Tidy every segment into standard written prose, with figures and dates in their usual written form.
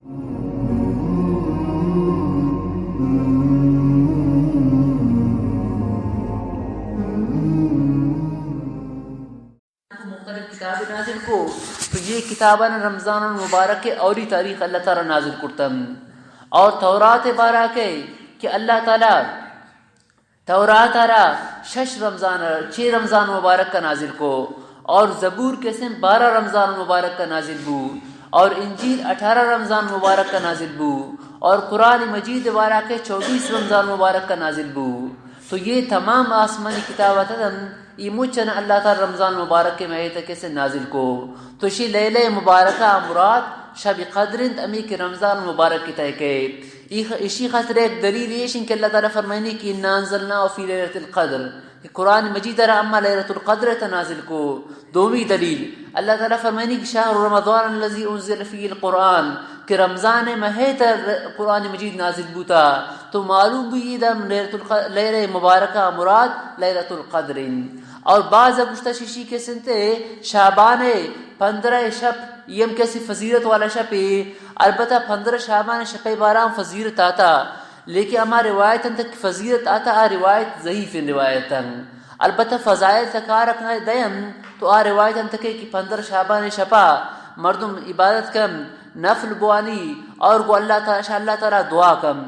مختلف کتابیں نازل کو تو یہ کتاباں رمضان المبارک کے اولی تاریخ اللہ تعالیٰ نازل کرتم اور تورات بارہ کے کہ اللہ تعالیٰ تورات آرا 6 رمضان مبارک کا نازل کو اور زبور کے سن 12 رمضان مبارک کا نازل بو اور انجیل 18 رمضان مبارک کا نازل بو اور قرآن مجید بارہ کے 24 رمضان مبارک کا نازل بو. تو یہ تمام آسمانی کتابات یہ مچن اللہ تعالی رمضان مبارک کے مہینے کے سے نازل کو تو شی لیلہ مبارکہ مراد شب قدر امی کے رمضان مبارک کی تحقے اسی خاطر ایک دلیل یہ کہ اللہ تعالیٰ فرمائنی کہ انا انزلناہ فی لیلۃ القدر کہ قرآن مجید را اما لیلۃ القدر تنازل کو. دومی دلیل اللہ تعالیٰ فرمائنی کہ شہر رمضان الذی انزل فیہ القرآن کہ رمضان مہی تر قرآن مجید نازل بوتا تو معلوم بھی دم لیلہ مبارکہ مراد لیلۃ القدر. اور بعض گشتہ شیشی کے سنتے شعبان 15 شب یم کیسی فضیلت والا شب البتہ 15 شعبان شب بارہ فضیلت آتا لیکن اما روایت تک فضیلت آتا روایت ضعیف روایت البتہ فضائل تکار رکھنا دیم تو روایت تک کہ 15 شعبان شپا مردم عبادت کم نفل بوانی اور کو اللہ تعالی دعا کم.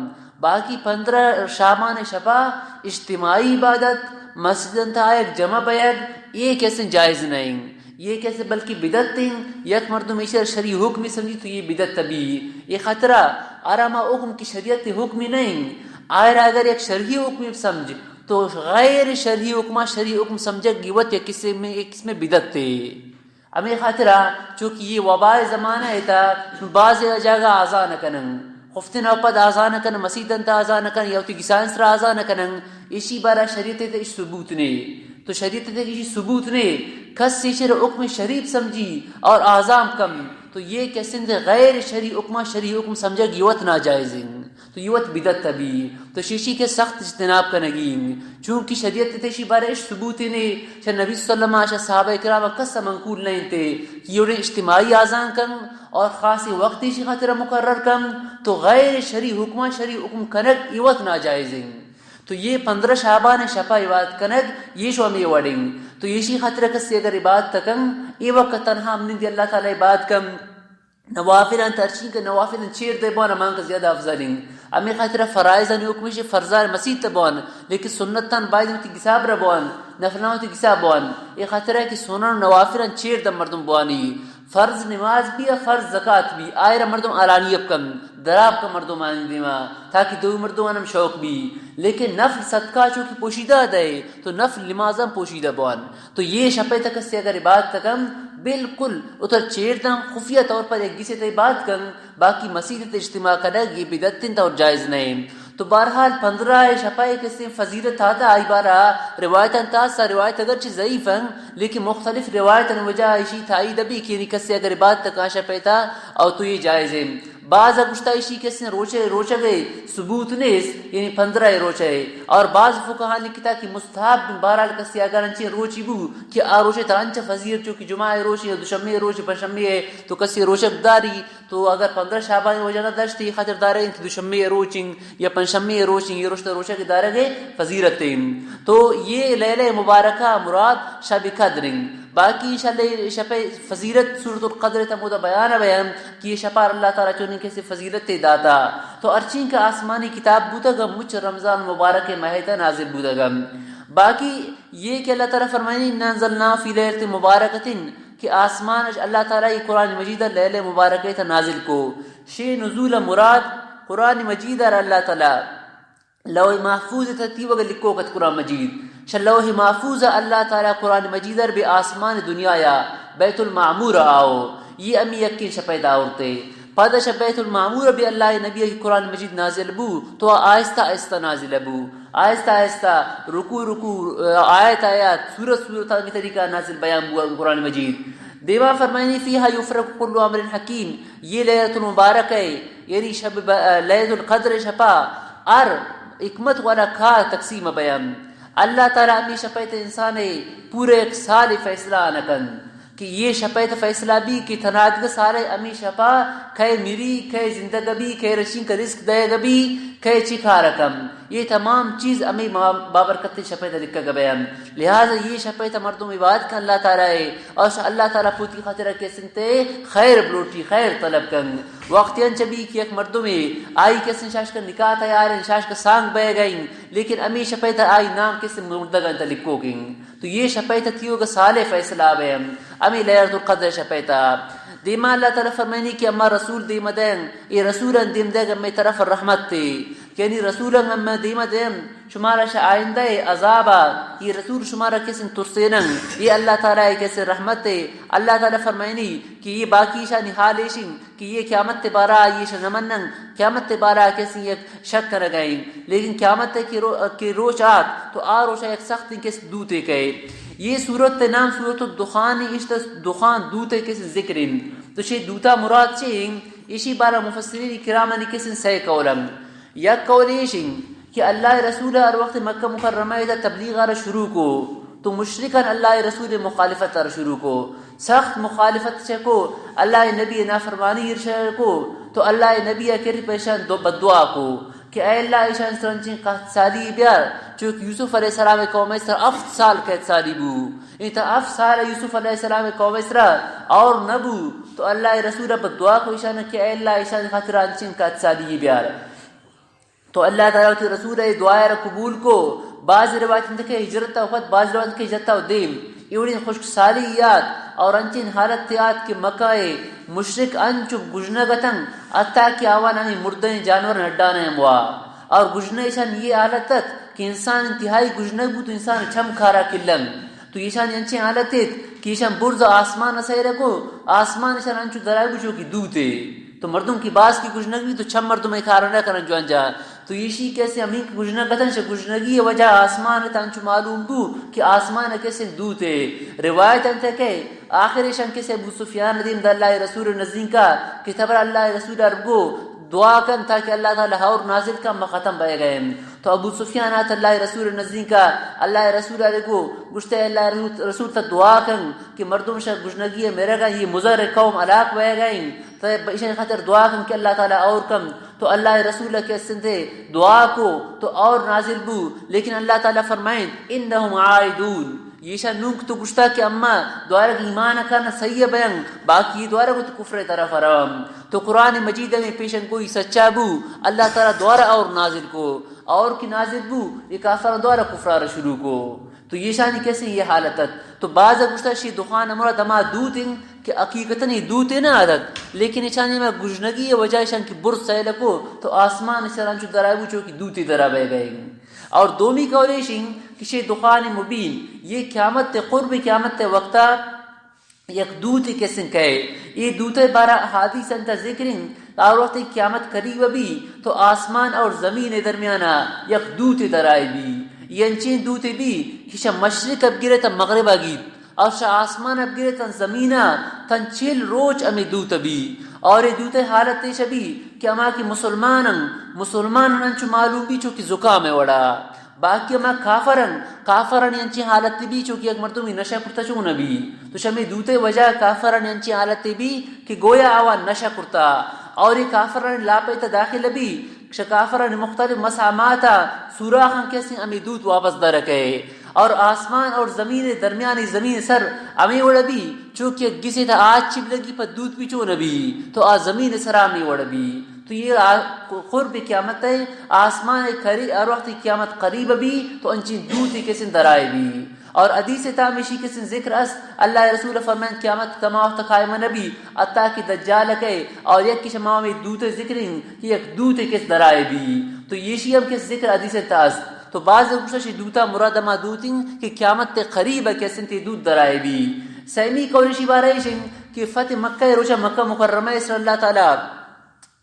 باقی 15 شعبان شپا اجتماعی عبادت مسجد تا ایک جمع بیگ یہ کیسے جائز نہیں یہ کیسے بلکہ بدعت تھی یک مردم ایشر شرعی حکم سمجھی تو یہ بدعت تبھی یہ خطرہ آراما حکم کی شریعت حکمی نہیں آئر اگر ایک شرعی حکم سمجھ تو غیر شرعی حکمہ شرعی حکم سمجھے گیوت یا کس میں بدعت تھی. ہمیں خاطرہ چونکہ یہ وباء زمانہ ہے تا بعض جگہ آزان کنن خفتن اوپد آزان کنن مسیدن تا آزان کنن یا تو گسان سر آزان کنن اسی بارہ شریعت تے اس ثبوت نے تو شریعت تے اسی ثبوت نے کس سیشر حکم شریف سمجھی اور آزام کم تو یہ کیسے غیر شرعی حکمہ شرعی حکم سمجھے گیوت ناجائز تو یوت بدعت تبھی تو شیشی کے سخت اجتناب کنگی چونکہ شریعت تے شی بارے ثبوت نے کہ نبی صلی اللہ علیہ وسلم صحابہ کرام کس منقول نہیں تھے کہ یہ اجتماعی آزان کم اور خاصی وقتی شی خاطر مقرر کم تو غیر شرعی حکمہ شرعی حکم کنگ یوت ناجائز تو یہ 15 شعبان شپا عبادت کنگ یہ شو ہمیں وڈنگ تو یہ شی خاطر کسی اگر عبادت تکن یہ وقت تنہا ہم نے اللہ تعالی عبادت کم نوافل ترچین کے نوافل چیر دے بون امان کا زیادہ افضل ہیں امی خاطر فرائض ان حکمش فرضان مسیح تبون لیکن سنتان باید ہوتی گساب را بون نفلان ہوتی گساب بون یہ خاطر ہے کہ سنن نوافل چیر دم مردم بوانی فرض نماز بھی فرض زکات بھی آئر مردم علانیب کم دراب کا مردم آنی دیما تاکہ دو مردم آنم شوق بھی لیکن نفل صدقہ چونکہ پوشیدہ دے تو نفل نمازم پوشیدہ بوان تو یہ شپے تک سے اگر عبادت تکم بالکل اتر چیر دم خفیہ طور پر ایک گیسے تے عبادت کن باقی مسیحت اجتماع کنگ یہ بدعتن تا اور جائز نہیں. تو بہرحال 15 شپائے کسی فضیلت آتا آئی بارہ روایتاً تاسا روایت اگرچہ ضعیف ہیں لیکن مختلف روایتاً وجہ ایشی تھائی دبی کہ کسی اگر عبادت تک آشا پیتا اور تو یہ جائز ہے. بعض اگشتہ ایشی کسی روچہ گئے ثبوت نیس یعنی 15 روچہ ہے اور بعض فقہاں لکھتا کہ مستحب بہرحال کسی اگر انچے روچی بو کہ آ روچے تا انچہ فضیلت چونکہ جمعہ روچی ہے دوشمے روچی پشمے ہے تو کسی روچک داری تو اگر 15 شعبان وجہ نہ داشتی خاطر دارے کہ دوشمے روچنگ یا پنشمے روچنگ یہ روشتہ روچہ کے دارے گئے فضیلت تو یہ لیلہ مبارکہ مراد شب قدرنگ. باقی شب فضیلت سورۃ القدر تمودہ بیان کہ یہ شپا اللہ تعالیٰ چونکہ کسی فضیلت داتا تو ارچین کا آسمانی کتاب بوتا گا مچ رمضان مبارک مہیتا نازل بوتا گا. باقی یہ کہ اللہ تعالیٰ فرمائنی انا انزلناہ فی لیلۃ مبارکۃ کہ آسمان اللہ تعالیٰ یہ قرآن مجید لیلہ مبارکہ تا نازل کو شی نزول مراد قرآن مجید اللہ تعالیٰ لوح محفوظ ترتیب اگر لکھو قد قرآن مجید لوح محفوظ اللہ تعالیٰ قرآن مجید بے آسمان دنیا یا بیت المعمور آؤ یہ امی یقین شپیدہ عورتے پادش بیت المعمور بھی اللہ نبی کی قرآن مجید نازل بو تو آہستہ آہستہ نازل بو آہستہ آہستہ رکو آیت سورت کی طریقہ نازل بیان ہوا قرآن مجید. دیوا فرمائنی فیہا یفرق کل امر حکیم یہ لیلۃ المبارک ہے یعنی شب لیلۃ القدر شپا ار حکمت والا کھا تقسیم بیان اللہ تعالیٰ امی شپیت انسان پورے ایک سال فیصلہ نکن کہ یہ شپیت فیصلہ بھی کہ تنادگ سارے امی شپا کھے میری کھے زندگی کھے رشین کا رزق دے گبی کھے چکھا رکم یہ تمام چیز امی بابرکت شپیت لکھا گبیان لہذا یہ شپیت مردم عبادت کا اللہ تعالیٰ ہے اور اللہ تعالیٰ پوتی خاطرہ کے سنتے خیر بلوٹی خیر طلب کن وقت چبی کی ایک مردم آئی کسی شاش کا نکاح تیار شاش کا سانگ بہ گئیں لیکن امی شپیت آئی نام کسی مردگان تلکو گئیں تو یہ شپیت تھیو گا صالح فیصلہ بہم امی لیرت القدر شپیتا دیما اللہ تعالیٰ فرمائنی کہ اما رسول دیما دیں یہ رسولاً دیم دے گا میں طرف الرحمت تے یعنی رسولاً اما دیما دیں شمارا شا آئندہ عذابا یہ رسول شمارا کسن ترسینن یہ اللہ تعالیٰ کسی رحمت تے اللہ تعالیٰ فرمائنی کہ یہ باقی شا نحالیشن کہ یہ قیامت تے بارا یہ شا نمنن قیامت تے بارا کسی ایک شک کر گئیں لیکن قیامت تے کی روچ آت تو آ روچا ایک سخت کس دوتے کہے یہ صورت نام صورت الدخان اشتا دخان دوتے کس ذکرین تو شی دوتا مراد چین اسی بارا مفسرین کرامانی کسن سی قولن یا قولیشن کہ اللہ رسول ہر وقت مکہ مکرمہ دا تبلیغ را شروع کو تو مشرکن اللہ رسول مخالفت را شروع کو سخت مخالفت سے کو اللہ نبی نافرمانی ارشاد کو تو اللہ نبی اکر پیشان دو بدعا کو کہ اے اللہ ایشان سرنچین قحط سالی بیار چونکہ یوسف علیہ السلام قوم اسرا 7 سال قحط سالی بو انتا 7 سال یوسف علیہ السلام قوم اسرا اور نبو تو اللہ رسول بدعا کو ایشان کہ اے اللہ ایشان خاطر انچین قحط سالی بیار تو اللہ تعالیٰ کی رسول دعائے قبول کو بعض روایت اندکے ہجرت وقت بعض روایت کے ہجرت و دیم ایوڑین خشک سالی یاد اور انچین حالت تیاد کے مکہ مشرک انچو گجنہ گتن اتا کی آوان ہمیں مردن جانور نڈانے ہوا اور گجنہ ایشان یہ حالت تک کہ انسان انتہائی گجنہ بو تو انسان چھم کھارا کلن تو ایشان انچین حالت تک کہ ایشان برز آسمان اسے رکھو آسمان ایشان انچو درائے بچو کی دوتے تو مردم کی باس کی گجنگی تو چھم مردم کھارا کرن جو انجا تو یشی کیسے امین کی گجنہ گتن سے گجنگی وجہ آسمان تانچو معلوم بو کہ آسمان کیسے دوتے روایت انتے کہ آخر شان کیسے ابو سفیان ندیم دا اللہ رسول نزدین کا کہ تبر اللہ رسول ارگو دعا کن تاکہ اللہ تعالیٰ اور نازل کا ختم بے گئے تو ابو سفیان آتا اللہ رسول نزدین کا اللہ رسول ارگو گشتے اللہ رسول تا دعا کن کہ مردم شاہ گجنگی ہے میرے گا یہ مضر قوم علاق بے گئے تو بشن خاطر دعا کن کہ اللہ تعالیٰ اور کم تو اللہ رسول کے سندے دعا کو تو اور نازل بو لیکن اللہ تعالیٰ فرمائیں انہم عائدون یہ شاہ نونک تو گشتا کہ اما دوارا کی ایمان کرنا صحیح بیان باقی دوارا کو تو کفر طرف حرام تو قرآن مجید میں پیشن کوئی سچا بو اللہ تعالیٰ دوارا اور نازل کو اور کی نازل بو یہ کافر دوارا کفرار شروع کو تو یہ شانی کیسے یہ حالت تو بعض گشتا شی دخان امرا دما دوتیں کہ حقیقتاً یہ دوتے نہ عادت لیکن اچھانے میں گجنگی وجہ شان کی برس سیل کو تو آسمان سرانچو درائے بچو کی دوتی درا بے گئے اور دومی کولیشن کسی دخان مبین یہ قیامت قرب قیامت وقتا یک دوتی کسن کہے یہ دوتے بارہ حادیث انتا ذکریں اور وقت قیامت قریب بھی تو آسمان اور زمین درمیانہ یک دوتی درائے بھی یہ انچین دوتی بھی کشا مشرق اب گرے تا مغرب آگید اور شاہ آسمان اب گرے تن زمینہ تن 40 روز امی دوت بھی اور یہ دوتے حالت تیش بھی کہ اما کی مسلمان انچو معلوم بھی چونکہ زکام ہے وڑا باقی اما کافرن ینچی حالت بھی چونکہ ایک مرتبہ نشہ کرتا چون بھی تو شمی دوتے وجہ کافرن ینچی حالت بھی کہ گویا آوان نشہ کرتا اور یہ کافرن لاپیتا داخل بھی کافرن مختلف مساماتا سوراخاں کیسے امی دوت واپس درکے اور آسمان اور زمین درمیانی زمین سر امی وڑا بھی چونکہ گسی تا آج چپ لگی پر دوت بھی چون بھی تو آج زمین سر امی وڑا بھی تو یہ قرب قیامت ہے آسمان اور وقت قیامت قریب بھی تو انچی دوتی کسن درائے بھی اور حدیث تامیشی کسن ذکر اس اللہ رسول فرمائن قیامت تمام وقت قائم نبی اتا کی دجال کے اور یک کی شماع میں دوتے ذکریں کہ یک دوتے کس درائے بھی تو یہ شیعہ کس ذکر حدیث تاست تو بعض گوشش دوتا مرادما دوتیں کہ قیامت تے قریب کسن تے دود درائے بھی سیمی قولشی بارائشن کہ فتح مکہ روچہ مکہ مکرمہ صلی اللہ تعالیٰ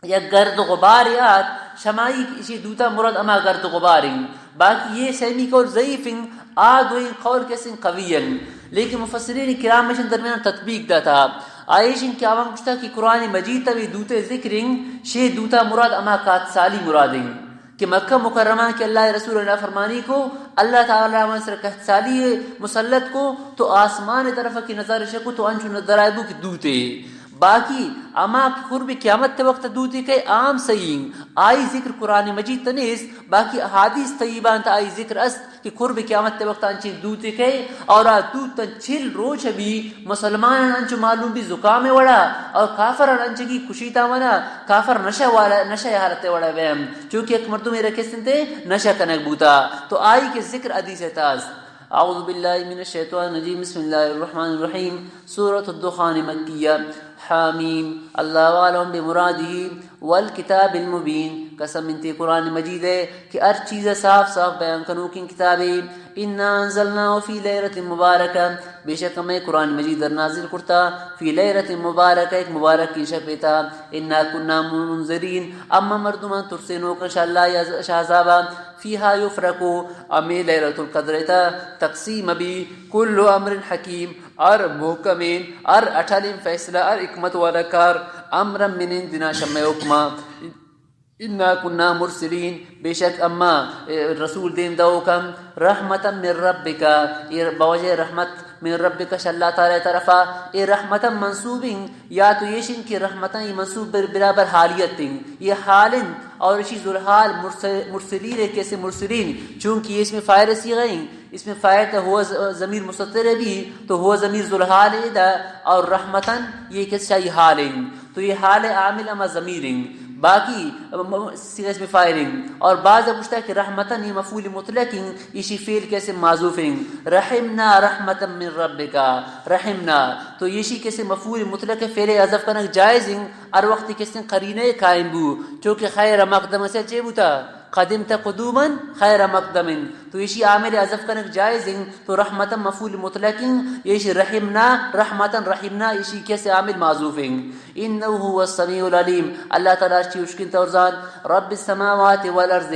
یا گرد غباریات شمائی اسی دوتا مراد اما گرد غباریں باقی یہ سیمی قول ضعیفیں آدوئیں قول کسن قوییں لیکن مفسرین کرام میں درمیان تطبیق دا تھا آئیشن کیا آوان کچھتا کہ قرآن مجید تبی دوتے ذکریں شی دوتا مراد اما کات سالی مرادیں کہ مکہ مکرمہ کے اللہ رسول اللہ فرمانی کو اللہ تعالیٰ منصر کہت سالی مسلط کو تو آسمان طرف کی نظر شکو تو انچو نظرائبو کی دوتے باقی اما قرب قیامت وقت دوتی کہ عام سیئیں آئی ذکر قرآن مجید تنیس باقی احادیث طیبان تا آئی ذکر است کہ قرب قیامت وقت انچی دوتی کہ اور دوت تن 6 روچ بھی مسلمان انچو معلوم بھی زکام وڑا اور کافر انچگی کشیتا ونا کافر نشہ حالت وڑا بیم چونکہ ایک مردم میرے کسن تے نشہ کنک بوتا تو آئی کے ذکر حدیث تاز اعوذ باللہ من الشیطان الرجیم بسم اللہ الرحمن الرحیم سورۃ الدخان مکیہ حامیم اللہ عالم بمرادہ والکتاب المبین قسم انتی قرآن مجید ہے کہ ہر چیز صاف صاف بیان کنو کی کتابیں انا انزلناہ فی لیلۃ مبارکہ بے شک میں قرآن مجید در نازل کرتا فی لیلۃ مبارکہ ایک مبارک کی شب تا انا کنا منذرین اما مردمان ترسنو کا انشاءاللہ شہزابا فیہا یفرقو امی لیلۃ القدر تا تقسیم بھی کل امر حکیم ار محکمین ار اٹھالیم فیصلہ ار حکمت والا کار امرا من عندنا شمع حکمہ انا کنا مرسلین بے شک اما رسول دین دو کم رحمتا من ربکا یہ بوجہ رحمت من ربکا اللہ تعالی طرفا یہ رحمتا منصوبین یا تو یہ شن کی رحمتا یہ منصوب برابر حالیت دیں یہ حالن اور اسی ذوالحال مرسلین ہے کیسے مرسلین چونکہ یہ اس میں فائر سی گئیں اس میں فائر تا ہوا ضمیر مستتر بھی تو ہوا ضمیر ذوالحال ہے دا اور رحمتا یہ کیسے چاہیے حالن تو یہ حال عامل اما ضمیریں باقی سیغس میں فائرنگ اور بعض پوچھتا ہے کہ رحمتاً یہ مفعول مطلقیں اسی فعل کیسے معذوفیں رحمنا رحمتا من ربکا رحمنا تو یہ شی کیسے مفعول مطلق فعل حذف کرنا جائزیں اور وقت کیسے قرینہ قائم بو چونکہ خیر مقدم سے چے بوتا قدمت قدوما خیر مقدم تو یہ عامل حذف کرنا جائز تو رحمتا مفعول مطلق یہ رحمنا رحمتا رحمنا یہ کیسے عامل معذوف انه هو السمیع العلیم اللہ تعالی کی اشکن تورزان رب السماوات والارض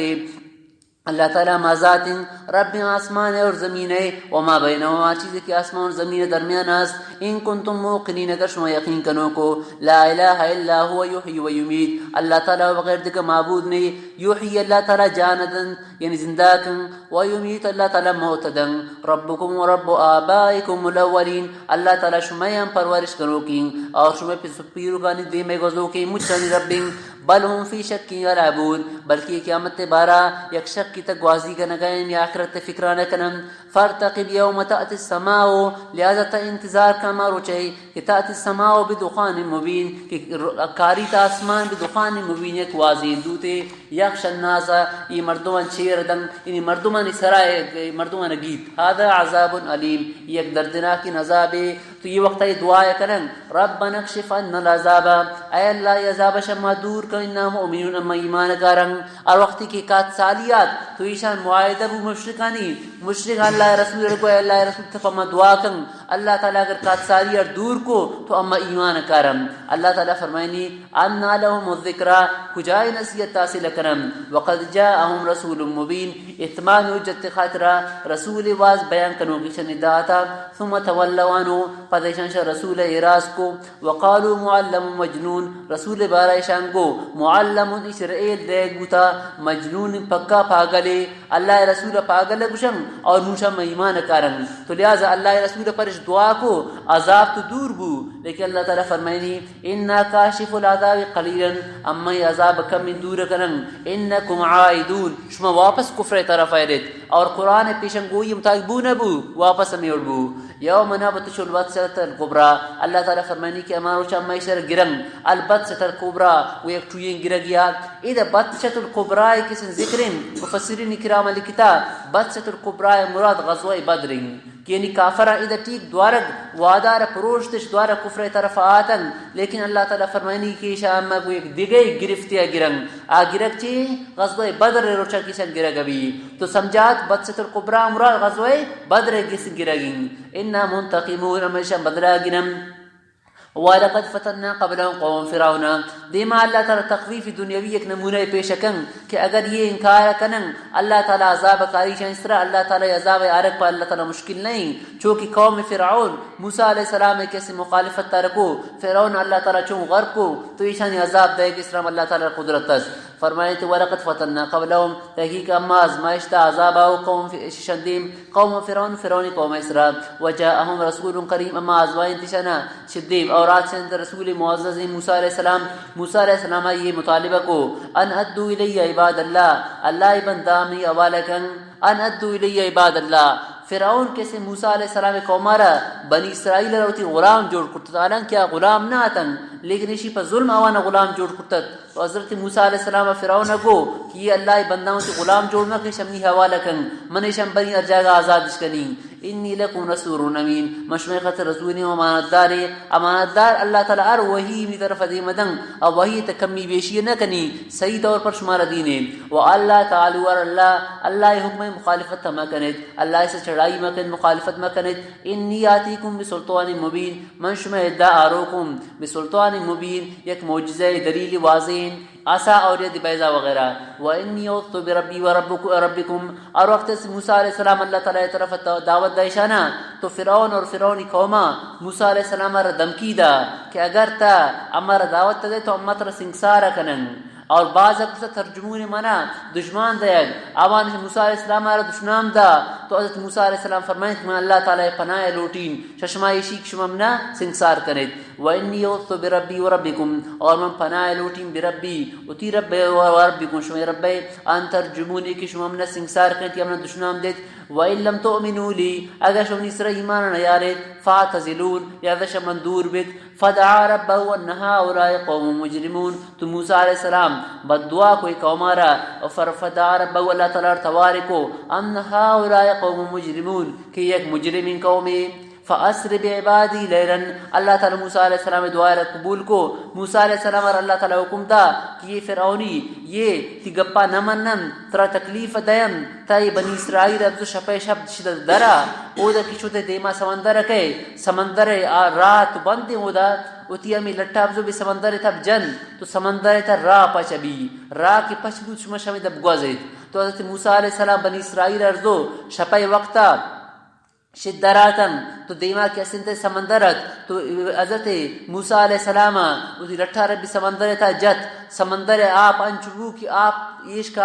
اللہ تعالیٰ مازات رب آسمان اور زمین ہے وما بینہما چیز کہ آسمان اور زمین درمیان است ان کنتم موقنین اگر شما یقین کنو کو لا الہ الا هو یحیی و یمیت اللہ تعالیٰ بغیر دیگر معبود نہیں یحیی اللہ تعالیٰ جاندن یعنی زندہ کن و یمیت اللہ تعالیٰ موتدن ربکم و رب آبائکم الاولین اللہ تعالیٰ شما پرورش کنو کی اور شما پیروگانی دیمے گزو کی مجھنی ربین بل ہم فی شک یلعبون بلکہ قیامت بارہ یک شک کی تک واضی کا نگائیں یا آخرت فکرانہ کنم فارتقب یوم تأتی السماء لہذا تا انتظار کا مارو چاہیے کہ تأتی السماء بدخان مبین کہ کاری تا آسمان بدخان مبین یک واضی دوتے یخش الناس یہ مردمان چیر دنگ یعنی مردمان سرائے مردمان گیت هذا عذاب علیم یک دردناک عذاب تو یہ وقت یہ دعا کرن ربنا اکشف عنا العذاب اے اللہ یہ عذاب شما دور کر انا مؤمنون اما ایمان کارن اور وقتی کی کات سالیات تو ایشان معاہدہ بو مشرکانی مشرک اللہ رسول کو اللہ رسول تفما دعا کن اللہ تعالیٰ اگر کات سالیات دور کو تو اما ایمان کارن اللہ تعالیٰ فرمائنی انا لهم الذکرہ کجائے نصیحت تاثل کرن وقد جاءهم رسول مبین اتمام حجت خاطرہ رسول واز بیان کنو کشن داتا ثم تولوا عنه پدیشان شاہ رسول اراز کو وقالوا معلم مجنون رسول بارہ شان کو معلم اسرائیل دے گوتا مجنون پکا پاگلے اللہ رسول پاگل گشن اور نوشا ایمان کارن تو لہذا اللہ رسول پرش دعا کو عذاب تو دور بو لیکن اللہ تعالیٰ فرمائنی انا کاشف العذاب قلیلا اما عذاب کم من دور کرن انکم عائدون شما واپس کفر طرف آئیت اور قرآن پیشن گوئی مطابق بو نبو واپس ہمیں اڑ بو یوم نبطش البطشة الکبریٰ اللہ تعالیٰ فرمائنی کہ امارو چا میشر گرن البطشة الکبریٰ وہ ایک ٹوئیں گر گیا اذا بطشة الکبریٰ کسن ذکرن مفسرین کرام لکتا بطشة الکبریٰ مراد غزوہ بدر یعنی کافرہ ادھر ٹھیک دوارک وادار پروشتش دوارا کفر طرف آتن لیکن اللہ تعالیٰ فرمائنی کہ شام کو ایک دیگے گرفتیا گرنگ آ گرک چی غزوہ بدر روچا کسن گرگ ابھی تو سمجھات بطشة الکبریٰ مراد غزوہ بدر کسن گرگیں انا منتقمون ہمیشہ بدلا گنم وَلَقَدْ فَتَنَّا قَبْلَهُمْ قَوْمَ فِرْعَوْنَ دیما اللہ تعالیٰ تخفیف دنیاوی ایک نمونہ پیش کن کہ اگر یہ انکار کنن اللہ تعالیٰ عذاب کاری شاہ اس طرح اللہ تعالیٰ عذاب عارق پر اللہ تعالیٰ مشکل نہیں چونکہ قوم فرعون موسیٰ علیہ السلام کیسے مخالفت ترکو فرعون اللہ تعالیٰ چون غرق کو تو ایشانی عذاب دے کہ اس طرح اللہ تعالیٰ قدرت تس فرمائے تو وَلَقَدْ فَتَنَّا قَبْلَهُمْ تحقیق اما آزمائش تا عذاب آو قوم شندیم قوم فرعون قوم اسرا وجاءهم رسول کریم اما آزمائن تشنا شدیم اور آج سے رسول معزز موسیٰ علیہ السلام یہ مطالبہ کو ان ادو الی عباد اللہ بندہ میں اوالکن ان ادو الی عباد اللہ فرعون کیسے موسیٰ علیہ السلام قومارا بنی اسرائیل روتی غلام جوڑ کرتا تھا کیا غلام نہ آتن لیکن اسی پر ظلم آوانا غلام جوڑ کرتا تو حضرت موسیٰ علیہ السلام فرعون کو کہ یہ اللہ بنداؤں سے غلام جوڑنا کہ شمنی حوالہ کن من شم بنی ارجاگا آزادش کنی انی لکم رسول امین مشمخت رسول امانت دار اللہ تعالی ار وہی می طرف دی مدن اور وہی تکمی بیشی نہ کنی صحیح طور پر شمار دینے و اللہ تعالی ور اللہ حکم مخالفت ما کنت اللہ سے چڑھائی ما کن مخالفت ما کنت انی آتیکم بسلطان مبین من شما ادعا آروکم بسلطان مبین یک معجزہ دلیل واضح آسا اور ید بیضا وغیرہ وانی اوت بربی وربکم اور وقت سے موسیٰ علیہ السلام اللہ تعالی طرف دعوت دائشانہ تو فرعون اور فرعونی قوما موسیٰ علیہ السلام را دمکی دا کہ اگر تا امارا دعوت دے تو امت را سنگسارا کنن اور بعض اکسا ترجمون منا دشمان دیگ آوان موسیٰ علیہ السلام را دشنام دا تو حضرت موسیٰ علیہ السلام فرمائیں کہ میں اللہ تعالی پناہ لوٹین ششمائی شیک شممنا سنگسار کنید وَإِنِّي عُذْتُ بِرَبِّي وَرَبِّكُمْ اور من پناہ لوٹین بربی اتی رب وربکم شمی رب ان ترجمونی کی شممنا سنگسار کنید یا من دشنام دید وَإِن لَمْ تُؤْمِنُوا لِي اگر شمنی سر ایمان نیارید فَاعْتَزِلُونَ یا دشا من دور بید فَدَعَا رَبَّهُ وَأَنَّ هَؤُلَاءِ قَوْمٌ مُجْرِمُونَ تو موسیٰ علیہ السلام بدعا کوئی قومارا فَدَعَا رَبَّهُ اللہ تعالیٰ توارکو أَنَّ هَؤُلَاءِ قَوْمٌ مُجْرِمُونَ کہ یک مجرمین قومی فَأَسْرِ بِعِبَادِي لَيْلًا اللہ تعالیٰ موسیٰ علیہ السلام دعا قبول کو موسیٰ علیہ السلام اور اللہ تعالیٰ حکم دا کہ یہ فرعونی یہ تی گپا نمنن ترا تکلیف دیم تا یہ بنی اسرائیل ابزو شپے شب شدد درا او دا کچھو تے دیما سمندر کے سمندر رات بندی او دا اتی امی لٹا ابزو بھی سمندر تب جن تو سمندر تا را پچبی را کی پچبو شما شمی دب گوزید تو حضرت موسیٰ علیہ السلام بنی اسرائیل ارزو شپے وقتا شدراتم تو دیما کے اسنتے سمندرت تو حضرت موسیٰ علیہ السلام اسی لٹھا ربی سمندر تا جت سمندر آپ انچبو کی آپ عشق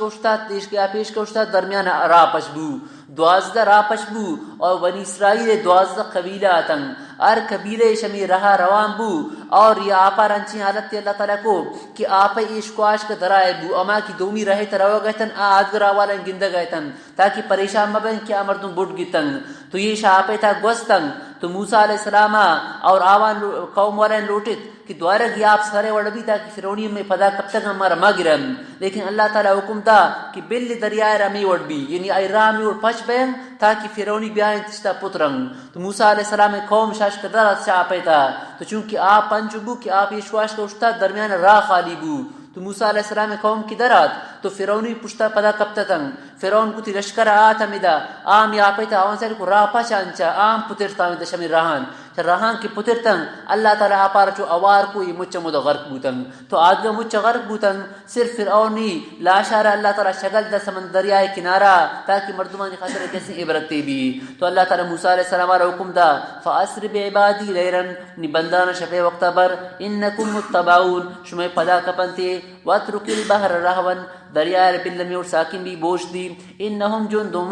اشتاد عشق آپ عشق اشتاد درمیان را پشبو 12 را پشبو اور بنی اسرائیل 12 قبیلہ آتن ار قبیلے شمی رہا روان بو اور یہ آپا رنچی حالت تی اللہ تعالیٰ کو کہ آپا عشق و عشق درائے بو اما کی دومی رہے تراؤ گئے تن آدگرہ والا گندہ گئے تن تاکہ پریشان مبین کیا مردم بڑھ گی تن تو یہ شاپے تھا گوستن تو موسیٰ علیہ السلام اور آوان قوم والین لوٹت کہ دوارا گیا آپ سارے وڑبی تھا کہ فرعونی میں پدا کب تک ہمارا مگرم لیکن اللہ تعالیٰ حکم تھا کہ بل دریائے رامی وڑبی یعنی آئی رامی وڑ پچ بین تاکہ فرعونی بیائیں تشتا پترنگ تو موسیٰ علیہ السلام قوم شاش کردار اچھا آپے تھا تو چونکہ آپ پنچبو کہ آپ یشواش کا اشتا درمیان راہ خالی بو تو موسیٰ علیہ السلام قوم کی درات تو فرعونی پشتا پدا کب تتنگ فرعون کو تی لشکر آتا میدا آم یا پیتا آن سر کو راپا چانچا آم پترتا میدا شمی راہن راہن کی پترتن اللہ تعالیٰ آپارا چو اوار کو یہ مچا مدہ غرق بوتن تو آدھگا مچا غرق بوتن صرف فرعونی لاشارہ اللہ تعالیٰ شگل دا سمندریائے کنارہ تاکہ مردمانی خاطر کیسے عبرتے بھی تو اللہ تعالیٰ موسیٰ علیہ السلام را حکم دا فَأَسْرِ بِعِبَادِي لَيْرًا نی بندانا شفے وقتا بر اِنَّكُمْ مُتَّبَعُونَ شمیں پدا کپنتے وَاتْرُكِ الْبَحْرَ رَهْوًا دریائے بلمی اور ساکن بھی بوش دی انہم جندو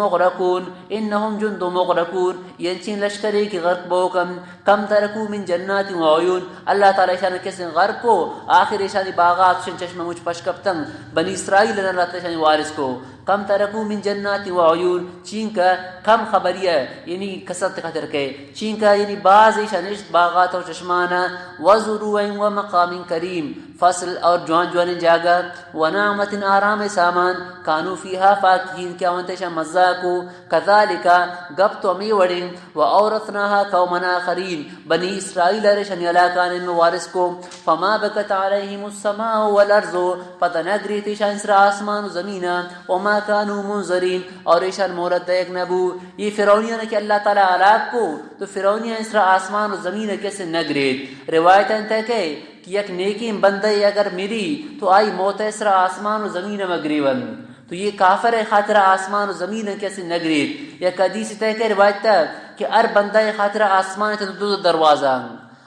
مغرقون ینچین لشکری کی غرق بوکم کم ترکو من جنات و عیون اللہ تعالی شان کسی غرق کو آخر شان باغات شن چشم مجھ پشکپتن بنی اسرائیل نے اللہ تعالی شان وارث کو کم ترکو من جنات و عیون چین کا کم خبریہ یعنی کسرت خطر کے چین کا یعنی بعض شنشت باغات و چشمانا وزروع و مقام کریم فصل اور جوان جاگا و نعمت آرام سامان کانو فیہا فاکہین کیا وانتشا مزاکو کذالکا گب تو امی وڑن و اورثناها قومن آخرین بنی اسرائیل رشن علاقان میں وارث کو فما بکت علیہم السماء والارض پتہ نگری تیشان اسرا آسمان و زمینہ وما کانو منظرین اور ایشان مورد دیکھ نبو یہ فرعونیوں نے کہ اللہ تعالیٰ علاق کو تو فرعونیوں اسرا آسمان و زمینہ کیسے نگرید روایت انتہ کہ یک نیکی بندے اگر میری تو آئی موت اسرا آسمان و زمین مگریون تو یہ کافر خاطر آسمان و زمین کیسے نگرید یک حدیث طے کہ روایت تھا کہ ار بندہ خاطر آسمان تے دو دروازہ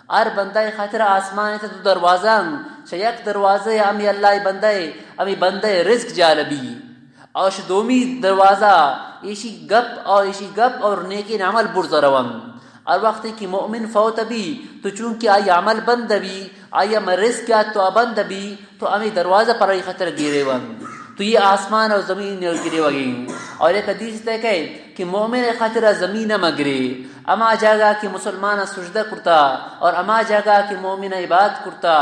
ار بندہ خاطر آسمان تے دو دروازہ یک دروازه امی اللہ بندے امی بندے رزق جالبی اور دومی دروازہ ایشی گپ اور نیکی عمل برزروم اور وقتی کہ مؤمن فوت بھی تو چونکہ آئی عمل بند بھی آئی اما رزق کیا تو بند بھی تو امی دروازہ پر آئی خطر گیرے ون تو یہ آسمان اور زمین گرے وگیں. اور ایک حدیث تک ہے کہ مومن خاطر زمین مگرے اما جگہ کہ مسلمان سجدہ کرتا اور اما جگہ کہ مومن عبادت کرتا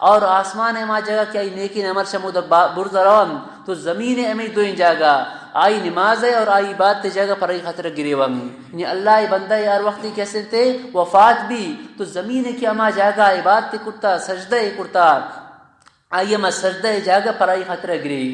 اور آسمان اما جگہ کہ آئی نیکی عمل شمود برز روان تو زمین امی دو ان جگہ آئی نماز ہے اور آئی عبادت جگہ پر آئی خطر گرے ون یعنی اللہ بندہ یار وقتی کیسے تھے وفات بھی تو زمین کی اما جگہ عبادت کرتا سجدہ کرتا آئی اما سجدہ جگہ پر آئی خطر گرے.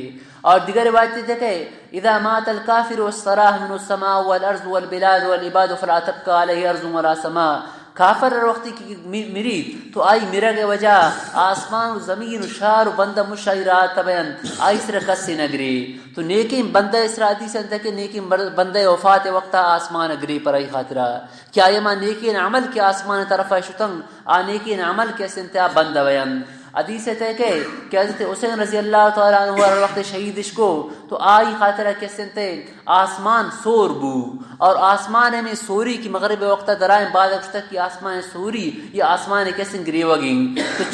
اور دیگر روایتی دیکھے اذا مات الکافر والصراح من السماء والارض والبلاد والعباد فلا تبقى علیہ ارض ولا سماء. کافر وقتی کی مرید تو آئی میرا کے وجہ آسمان و زمین و شار و بندہ مشاہرات تبین آئی سر کسی نگری تو نیکی بندہ اسرادی سے اندھے کہ نیکی بندہ وفات وقت آسمان اگری پر آئی خاطرہ کیا آئی ما نیکی عمل کے آسمان طرف شتنگ آ نیکی عمل کے سنتیا بندہ وین. حدیث ہے کہ حضرت حسین رضی اللہ تعالیٰ عنہ ہر وقت شہیدش کو تو آئی خاطرہ کسن تے آسمان سور بو اور آسمان میں سوری کی مغرب وقت درائیں بعد تک کی آسمان سوری یہ آسمان کسن گریوہ گیں تو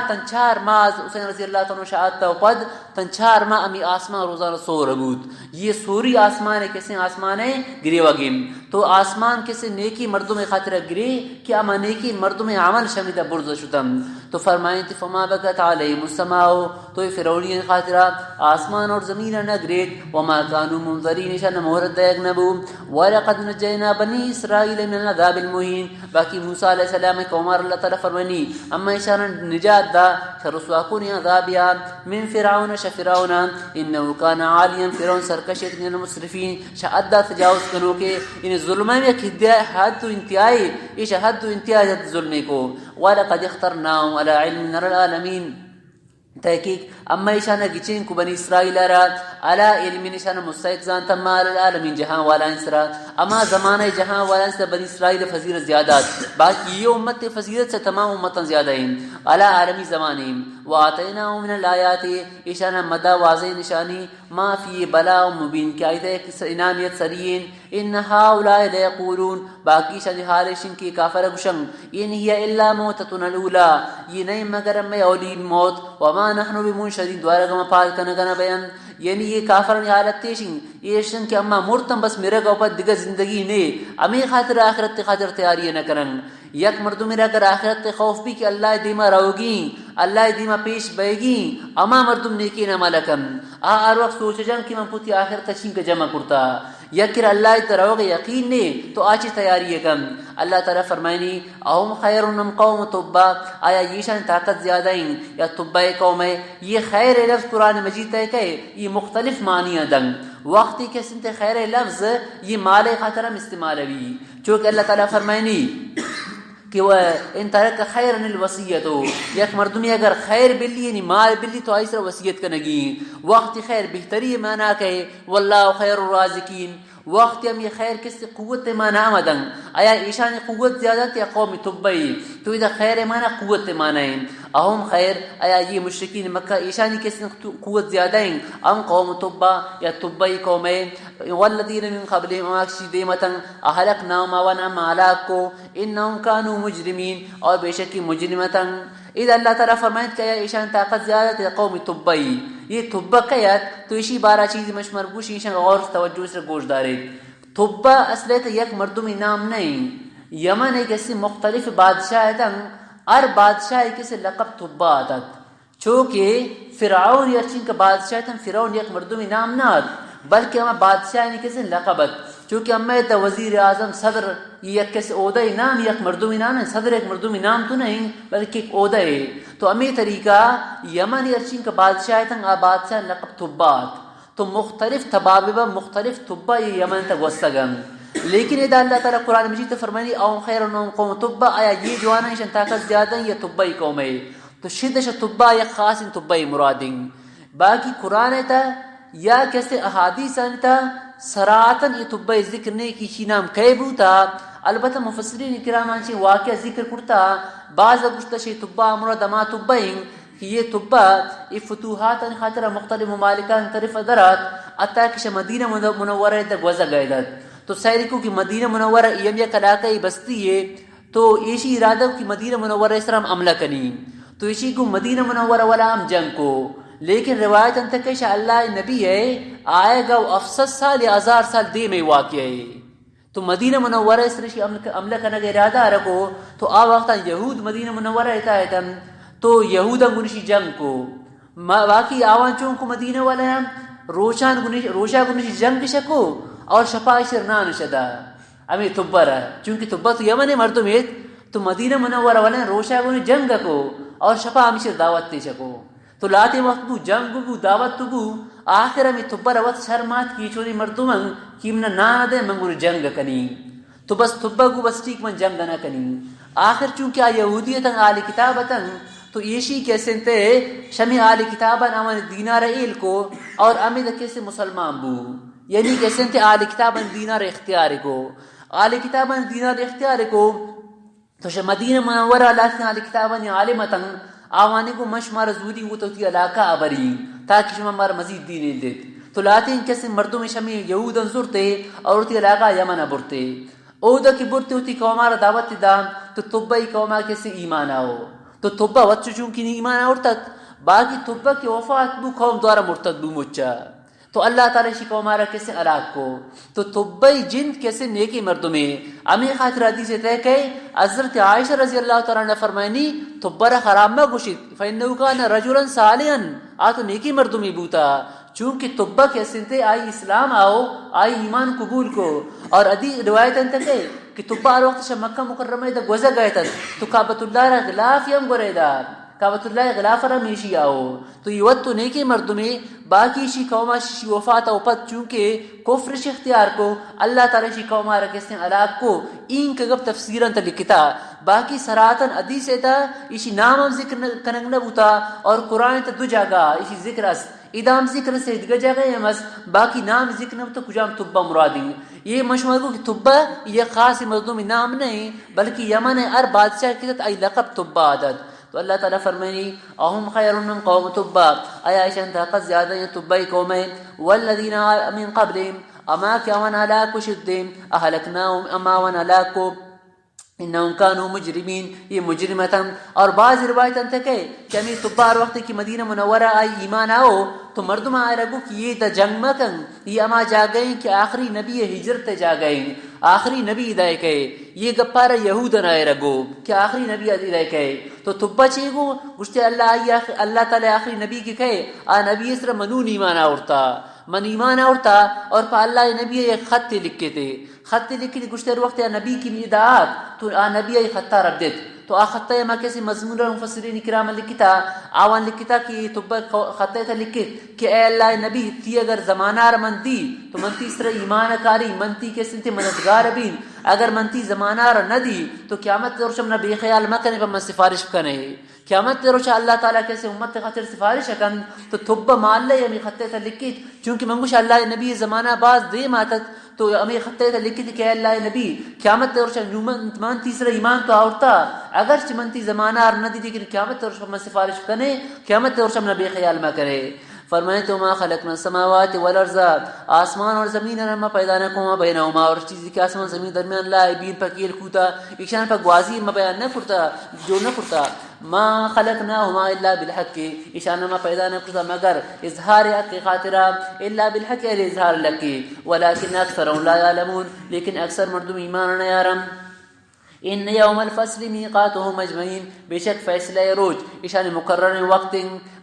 تنچار ماز حسین رضی اللہ تعالیٰ عنہ شہادتا و پد تنچار ماہ امی آسمان روزانہ سور بود یہ سوری آسمان کسن آسمان گریوہ گیں تو آسمان کسن نیکی مردم خاطرہ گری کہ اما نیکی مردم عمل شمیدہ برز شدم. تو فرمائیں تھی فما بکت علیہم السماء تو فرعونین خاطرہ آسمان اور زمین نگریت وما کانوا منظرین شان مہرت دیگ نبو ولقد نجینا بنی اسرائیل من العذاب المہین. باقی موسیٰ علیہ السلام کو عمر اللہ تعالیٰ فرمانی اما اشان نجات دا شرسواکون عذابیا من فرعون شفرعون انہو کان عالیا فرعون سرکشت من المصرفین شعدہ تجاوز کنو کے ان ظلمہ میں حد و انتہائی اس حد و انتہائی ظلمے کو وَلَقَدْ اخْتَرْنَاهُمْ عَلَى عِلْمٍ مِّنَ الْعَالَمِينَ. تحقیق اما ایشان گچین کو بنی اسرائیل را علا علم نشان مستحق تما العالمین جہاں والا انسرا اما زمانہ جہاں والا انسرا بنی اسرائیل فضیلت زیادات باقی یہ امت فضیلت سے تمام امتاں زیادہ ہیں علا عالمی زمانیم وآتیناہم من الآیات ایشان مدہ واضح نشانی ما فی بلاء مبین کہ آیت انامیت سرین ان ہاؤلاء لیقولون باقی شان حالشن کی کافر گشن ان ہی الا موتتنا الاولا یہ نہیں مگر میں اولی موت وما نحن بمنشرین دوارا گما پال کنا بیان یعنی یہ کافرن حالت تیشن یہ شن کہ اما مرتم بس میرے گا اوپر دیگر زندگی نے امی خاطر آخرت خاطر تیاری نہ کرن یک مردم میرا اگر آخرت خوف بھی کہ اللہ دیما رہوگی اللہ دیما پیش بے گی اما مردم نیکی نہ ملکم ہر وقت سوچ جان کہ من پوتی آخرت تشین کا جمع کرتا یکر اللہ ترہوگے یقین نے تو آچی تیاری کم. اللہ تعالیٰ فرمائنی اہم خیر ام قوم تبا آیا یہ شان طاقت زیادہ ہیں یا تبا قوم ہے. یہ خیر لفظ قرآن مجید ہے کہ یہ مختلف معنی دنگ وقتی کے سنت خیر لفظ یہ مال خاطرم استعمال ہوئی چونکہ اللہ تعالیٰ فرمائنی کہ وہ ان ترک خیر الوصیت ہو یک مردمی اگر خیر بلی یعنی مال بلی تو ایسا وصیت کنگی وقت خیر بہتری مانا کہ واللہ خیر الرازقین وقت ہم یہ خیر کس سے قوت مانا آمدن آیا ایشان قوت زیادہ یا قوم تبئی تو ادھا خیر مانا قوت مانا ہے اہم خیر آیا یہ مشرکین مکہ ایشانی کس سے قوت زیادہ ہیں ام قوم تبا یا تبئی قوم ہے والذین من قبل ماکشی دیمتا احلقناہم ونعم علاق کو انہم کانوا مجرمین اور بے شکی مجرمتا. اذا اللہ تعالیٰ فرمائد کہ ایشان طاقت زیادہ یا قوم تبئی یہ تبا قیاد تو اسی بارہ چیز مشمر گوش ایشان غور توجہ سے گوش دارے. تبا اصلیت یک مردمی نام نہیں یمن ایک ایسی مختلف بادشاہ ہے ہر بادشاہ ایک ایسے لقب تبا آتا چونکہ فرعون یا چین کا بادشاہ تھا فرعون یک مردمی نام نہ بلکہ ہمیں بادشاہ ایک ایسے لقبت چونکہ ہمیں تا وزیر اعظم صدر یک کیسے عہدہ نام یک مردمی نام ہے صدر ایک مردمی نام تو نہیں بلکہ ایک عہدہ ہے. تو ہمیں طریقہ یمن یا چین کا بادشاہ تھا بادشاہ لقب تبات تو مختلف تبابہ مختلف تبا یہ یمن تک وسگن لیکن اذا اللہ تعالیٰ قرآن مجید فرمانی او خیر انہم قوم تبا آیا یہ جوانا ہے طاقت زیادہ یہ تبائی قوم ہے تو شدش تبا یا خاص ان تبائی مرادیں باقی قرآن تا یا کیسے احادیث تا سراتن یہ تبائی ذکر نہیں کی چی نام کیبو تا البتہ مفسرین کرام آنچی واقعہ ذکر کرتا بعض گشتہ شی تبا مراد ما تبائیں کہ یہ طبہ یہ فتوحات خاطر مختلف ممالکان طرف درات اتا کہ مدینہ منورہ تک وزا گئدت تو سیری کو کہ مدینہ منورہ یم یک علاقہ بستی ہے تو ایشی ارادہ کی مدینہ منورہ اسلام عملہ کنی تو ایشی کو مدینہ منورہ والا ہم جنگ کو لیکن روایت انت کہ اللہ نبی ہے آئے گا افسد سال یا 1000 سال دے میں واقع ہے تو مدینہ منورہ اس طرح عملہ کرنے کا ارادہ رکھو تو آ وقتا یہود مدینہ منورہ رہتا ہے تم تو یہودا گنشی جنگ کو باقی آوان چون کو مدینہ والا ہم روشا گنشی جنگ شکو اور شپائی شرنان شدہ ہمیں تبہ رہا چونکہ تبہ تو یمن مردم ہے تو مدینہ منورہ والا روشا گنشی جنگ کو اور شپا ہمیشہ دعوت تے شکو تو لاتے وقت بو جنگ بو دعوت بو آخر ہمیں تبہ روت شرمات کی چھوڑی مردمان کیمنا نانا دے منگور جنگ کنی تو بس تبہ کو بس ٹھیک من جنگ نہ کنی آخر چونکہ یہودیتاں آل کتابتاں تو ایشی کیسے تے شمی آل کتاباں آمان دینار ایل کو اور امید کیسے مسلمان بو یعنی کیسے تے آل کتاباں دینار اختیار کو آل کتاباں دینار اختیار کو تو مدینہ منورہ اللہ آل کتاباں عالمتاں آوانے کو مشمار زوری وہ تو تی علاقہ آبری تاکہ شما مار مزید دین دیت تو لاتے ہیں کیسے مردوں میں شمی یہود انصرتے اور تی علاقہ یمن برتے اودا کی برتے ہوتی قومارا دعوت دا تو طبعی قوما کیسے ایمان آؤ تو طبع وچو چونکہ ایمان آورتت باقی طبع کی وفات بو قوم دوارا مرتد بو مچا تو اللہ تعالی شی قومارا کیسے علاق کو تو طبعی جند کیسے نیکی مردوں میں امی خاطر حدیث طے کہ حضرت عائشہ رضی اللہ تعالیٰ نے فرمائنی طبرا حرام ما گوشت فإنه كان رجلا صالحا آتو نیکی مردوں میں بوتا چونکہ طبع کیسے تے آئی اسلام آؤ آئی ایمان قبول کو اور ادھی روایت انت کہ طبع وقت شا مکہ مکرمہ دا گوزا گئے تھا تو کعبۃ اللہ را غلاف یم گرے دا کعبۃ اللہ غلاف را میشی آؤ تو یہ وقت تو نیکی مردوں میں باقی شی قوما شی وفات او پت چونکہ کفر شی اختیار کو اللہ تعالی شی قوما رکھتے ہیں علاق کو این کا گب تفسیرن تا لکھتا باقی سراتن حدیث تا اسی نام ہم ذکر کنگ نبوتا اور قرآن تا دو جاگا اسی ذکر اس ادام ذکر سے دگا جاگا ہے مس باقی نام ذکر نبوتا کجام طبع مرادی یہ مشہور کو کہ طبع یہ خاص مردوں میں نام نہیں بلکہ یمن ار بادشاہ کی تت ای لقب طبع عادت تو اللہ تعالیٰ فرمائنی اہم خیر من قوم طبع ایا ایشان طاقت زیادہ ہیں طبعی قومیں والذین من قبلهم اما کیا ون ہلاک شدیم اہلکناہم اما ون ہلاک کو انہم کانوا مجرمین یہ مجرمتاں اور بعض روایت انت کہ ہمیں طبار وقت کی مدینہ منورہ آئی ایمان آؤ تو مردم آئے رگو کہ یہ دا جنگ مکن یہ اما جا گئیں کہ آخری نبی ہجرت جا گئیں آخری نبی ادائے کہے یہ گپارا یہودن آئے رگو کہ آخری نبی ادائے کہے تو طبع چاہیے گو گشتے اللہ تعالی آخری نبی کی کہے آ نبی اس طرح منون ایمان آورتا من ایمان آورتا اور پا اللہ نبی ایک خط لکھے تھے خط لکھے تھے گشتے وقت یا نبی کی ادعات تو آ نبی ایک خطہ رب دیت تو آ خطہ ما کیسے مضمون مفسرین کرام لکھتا آوان لکھتا کہ طبع خطہ تھا لکھے کہ اے اللہ نبی تی اگر زمانہ من دی تو منتی اس طرح ایمان کاری منتی کیسے تے مددگار بین اگر منتی زمانہ نہ دی تو قیامت روشم نہ بے خیال مکنے پر من سفارش کنے قیامت روشہ اللہ تعالیٰ کیسے امت خاطر سفارش کن تو طبع مان لے ہمیں خطے تھا لکھی چونکہ منگوش اللہ نبی زمانہ باز دے ماتت تو ہمیں خطے تھا لکھی کہ اللہ نبی قیامت روشہ من تیسرا ایمان تو آورتا اگر منتی زمانہ نہ دی لیکن قیامت روشہ من سفارش کنے قیامت روشہ نہ بے خیال مہ کرے فرمائے تو ما خلقنا السماوات والارض آسمان اور زمین ہم پیدا نہ کو بینہما اور چیز کہ آسمان زمین درمیان لا بین پکیل کوتا ایشان پر گوازی ما بیان نہ کرتا جو نہ کرتا ما خلقناهما الا بالحق ایشان ما پیدا نہ کرتا مگر اظہار حق خاطرہ الا بالحق اظہار لک ولكن اکثر لا يعلمون لیکن اکثر مردم ایمان نہ یارم ان یوم الفصل میقاتهم اجمعین بے شک فیصلہ روز ایشان مقرر وقت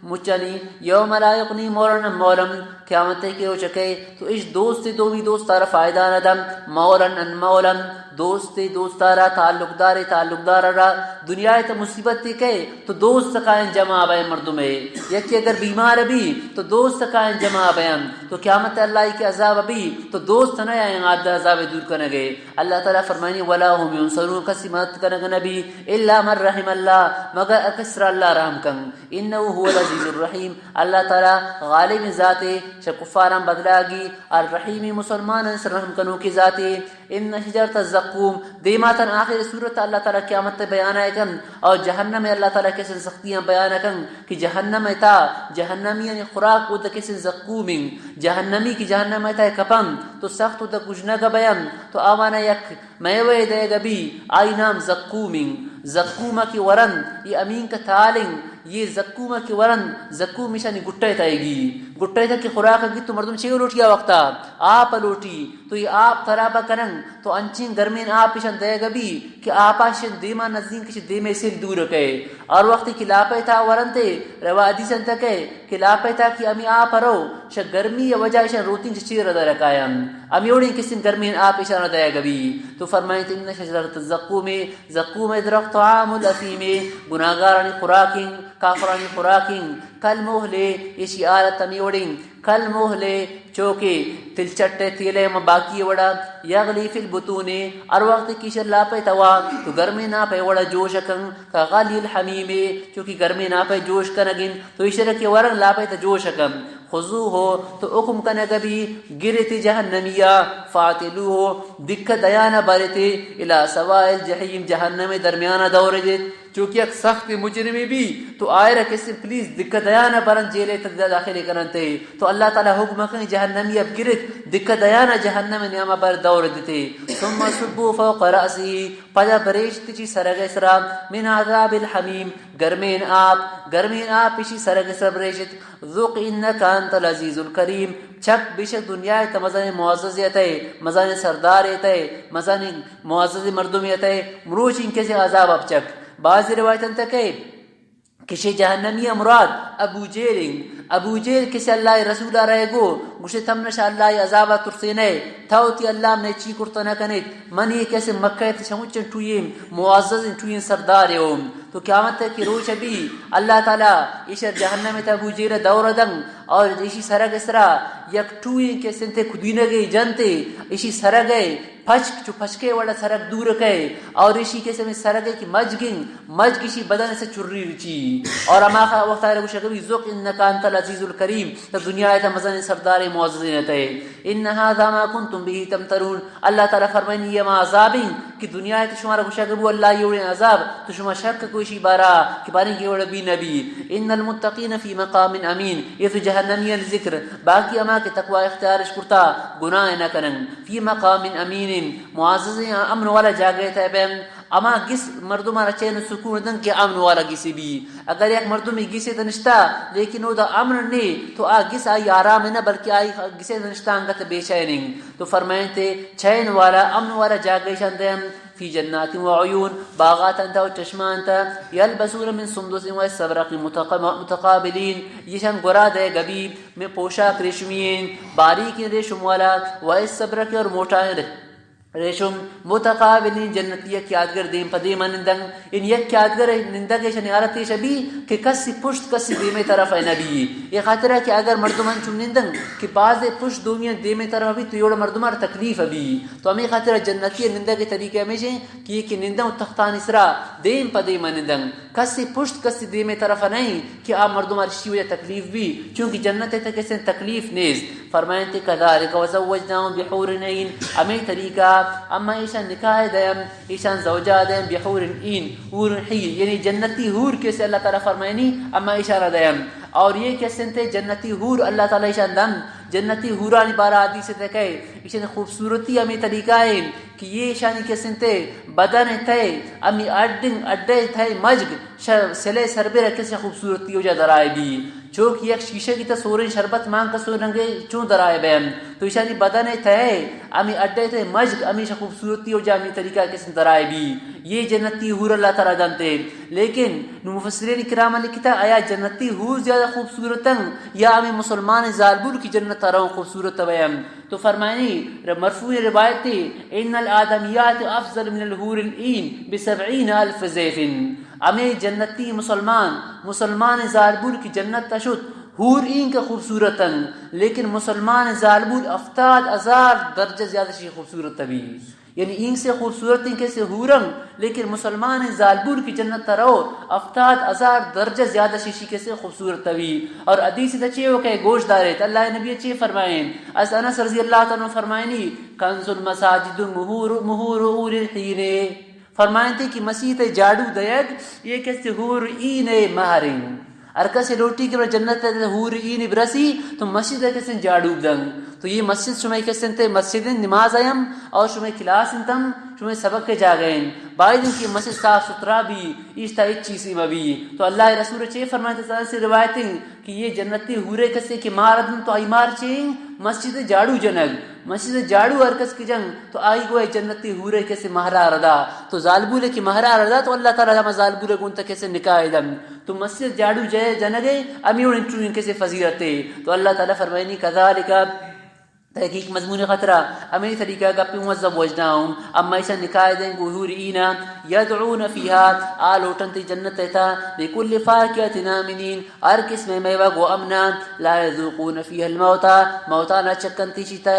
مچنی یوم لا یغنی مولا مولا قیامت کے روز کہ تو اس دوست دو بھی دوست تارا فائدہ نہ دم مولا ان مولا دوست دوستارا تعلق دار را دنیا تے مصیبت تے کہ تو دوست قائم جمع بے مردوں میں یکی اگر بیمار بھی تو دوست قائم جمع بیان تو قیامت اللہ کے عذاب بھی تو دوست نہ آئیں عذاب دور کرنے گے اللہ تعالی فرمائنی ولا هم ينصرون قسمت کرنے نبی الا من رحم اللہ مگر اکثر اللہ رحم کن انه هو العزیز الرحیم اللہ تعالی غالب ذات کفاران بدلاگی الرحیم مسلمان سر رحم کنو کی ذات ان شجرۃ الزقوم دیماتن آخر صورت اللہ تعالیٰ قیامت بیان ہے کن اور جہنم اللہ تعالیٰ کیسے سختیاں بیان کن کہ جہنم تا جہنمی یعنی خوراک ود کیسے زقوم جہنمی کی جہنم تا کپم تو سخت ود کجنا کا بیان تو آوانا یک میوے دے گبی آئی نام زقوم زقومہ کی ورن یہ امین کا تالنگ یہ زقومہ کی ورن زقوم نشانی گٹے تائے گی گٹے تا کی خوراک کی تو مردم چیو لوٹیا وقتا آپ لوٹی تو یہ آپ ترابا کرن تو انچین گرمین آپ پیشن دے گبی کہ آپ آشن دیما نزدین کشن دیمے سے دور رکے اور وقتی کی لاپے تا ورن تے روا حدیثن تکے کہ لاپے تا کی امی آپ رو شا گرمی یا وجہ شن روتین چیر ردا رکایم امی اوڑین کسن گرمین آپ پیشن دے گبی تو فرمائیں تے ان شجرۃ الزقوم زقوم درخت طعام الافیم گناہگارانی خوراکین کافرانی خوراکین کل موہلے اسی آلت امیوڑیں کل موہلے چوکے تل چٹے تیلے باقی وڑا یغلی فی البطون اور وقت کیشر لاپے توا تو گرمی نا پہ وڑا جوش کن کا غلی الحمیم چونکہ گرمی نا پہ جوش کنگن تو اشرا کے ورن لاپے تا جوش کن خضو ہو تو اکم کنگبی گرتی جہنمیہ فاتلو ہو دکھ دیانا بارتے الى سوائل جحیم جہنم درمیانہ دور جت چونکہ ایک سخت مجرمی بھی تو آئے رہا کسی پلیز دکھ دیانا برن جیلے تک داخلی کرنتے تو اللہ تعالیٰ حکم کنی جہنمی اب گرت دکھ دیانا جہنم نیامہ بر دور دیتے ثم صبو فوق رأسی پجا بریشتی چی سرگ اسرا من عذاب الحمیم گرمین آپ اسی سرگ اسرا بریشت ذوق انکا انت العزیز الکریم چک بیشک دنیا تا مزان معززیت ہے مزان سرداریت ہے مزان معزز مردمیت ہے مروچ ان کسی عذاب اب چک بعض روایتاں تک ہے کسی جہنمی مراد ابو جیل کسی اللہ رسول رہے گو گوشے تم نشاء اللہ عذابہ ترسینے تھاوتی اللہ نے چی کرتا نہ کنیت منی کیسے مکہ تشمچن ٹوئیم معززن ٹوئیم سردار ہوم تو قیامت تک کی روش بھی اللہ تعالیٰ اشر جہنم تا ابو جیل دور دنگ اور اسی سرگ اسرا یک ٹوئیم کے سنتے خدینہ گئی جنتے اسی سرگ گئے پھچکے وڑا سرگ دور کئے اور اسی کے سمیں سرگے کی مج کسی بدن سے چری رچی اور اما وقت آئے رہا کبھی ذوق انکا انت العزیز الکریم تا دنیا آئے تا مزن سردار معززینت ہے ان هذا ما کنتم به تمترون اللہ تعالیٰ فرمائنی یہ ما عذابیں کہ دنیا آئے تا شمارا خوشا کبو اللہ یہ عذاب تو شما شک کوئی بارا کہ باریں کی وڑا بھی نبی ان المتقین فی مقام امین یہ تو جہنمی ذکر باقی اما کے تقوی اختیارش کرتا گناہ نہ کرن فی مقام امین معزز امن والا جاگے تھے بین اما گس مردمہ چین سکون دن کے امن والا گسی بھی اگر ایک مردمی گسی دنشتا لیکن او دا امن نے تو آ گس آئی آرام نہ بلکہ آئی گسی دنشتا انگت بے چیننگ تو فرمائیں تھے چین والا امن والا جاگے شندیم فی جنات و عیون باغات انتا و چشمان تا یلبسون من سندس و استبرق متقابلین یہ شان گرا دے گبیب میں پوشاک ریشمین باریک ریشم والا و استبرق اور موٹا ریشم متقابلین جنتی یک یادگر دیم پدیم نندنگ ان یک یادگر نندگ شنیارتی شبی کہ کسی پشت کسی دیم طرف ہے نبی یہ خاطر ہے کہ اگر مردمان چون نندنگ کہ بعض پشت دومیاں دیم طرف بھی تو یہ مردمان تکلیف بھی تو ہمیں خاطر جنتی نندگ طریقے میں ہیں کہ یہ کہ نندنگ تختان اسرا دیم پدیم نندنگ کسی پشت کسی دیم طرف نہیں کہ آپ مردمان رشتی وجہ تکلیف بھی چونکہ جنت تک کسی تکلیف نیز فرمائیں تے کذالک وزوجناہم بحور عین ہمیں طریقہ اما ایشان نکاح دیم ایشان زوجہ دیم بحور این حور حیر یعنی جنتی حور کیسے اللہ تعالیٰ فرمائنی اما ایشان دیم اور یہ کیسے تھے جنتی حور اللہ تعالیٰ ایشان دن جنتی حورانی بارہ حدیث سے تکے ایشان خوبصورتی ہمیں طریقہ ہے کہ یہ ایشانی کیسے تھے بدن تھے امی اڈے تھے مجگ سلے سربے رکھے سے خوبصورتی ہو جا درائے بھی چونکہ یک شیشے کی تا سورین شربت مانگ کا سورنگے چون درائے بیم تو ایشانی بدن تھے امی اڈے تھے مجگ امیشہ خوبصورتی ہو جا امی طریقہ کسی درائے بھی یہ جنتی حور اللہ تعالیٰ جانتے لیکن مفسرین کرام لکھتا آیا جنتی حور زیادہ خوبصورتاً یا امی مسلمان زالبور کی جنت ترہوں خوبصورت بیم تو فرمائنی مرفوع روایت تھی ان الادمیات افضل من الحور العین ب70,000 زیفن ہمیں جنتی مسلمان زالبور کی جنت تشد حور این کا خوبصورتاً لیکن مسلمان زالبور 70,000 درجہ زیادہ شی خوبصورت بھی یعنی این سے خوبصورت ان کے سے ہورم لیکن مسلمان زالبور کی جنت ترو 70,000 درجہ زیادہ شیشی کے سے خوبصورت توی اور حدیث تچے ہو کہ گوشت دارے اللہ نبی اچھے فرمائیں از انس رضی اللہ عنہ فرمائنی کنز المساجد مہور اور حینے فرمائیں تھے کہ مسیح جاڑو دیگ یہ کیسے ہور اینے مہریں ارکا سے روٹی کے جنت ہور این برسی تو مسجد کیسے جاڑو دنگ تو یہ مسجد شمائی کیسے تے مسجد نماز آیم اور شمائی کلاس انتم شمائی سبق کے جاگئیں باید ان کی مسجد صاف سترہ بھی اشتا ایک چیزی مبی تو اللہ رسول چے فرمائے تھے سے روایتیں کہ یہ جنتی ہورے کسے کہ ماردن تو آئی مار چیں مسجد جاڑو جنگ مسجد جاڑو ارکس کی جنگ تو آئی گوئے جنتی ہورے کیسے مہرہ ردا تو ظالبولے کی مہرہ ردا تو اللہ تعالیٰ ہمیں ظالبولے گونتا کیسے نکاہ دم تو مسجد جاڑو جائے جنگے امیون انٹروین کیسے فضیرتے تو اللہ تعالیٰ فرمائنی کذالکا تحقیق مضمون خطرہ امی طریقہ کا پی موزب وجناہم اما ایسا نکاہ دیں گوہور اینا یدعون فیہا آلوٹن تی جنت تیتا بکل فاکیت نامنین ہر قسم میوہ گو امنا لا یذوقون فیہا الموتا موتا نہ چکن تی شیتا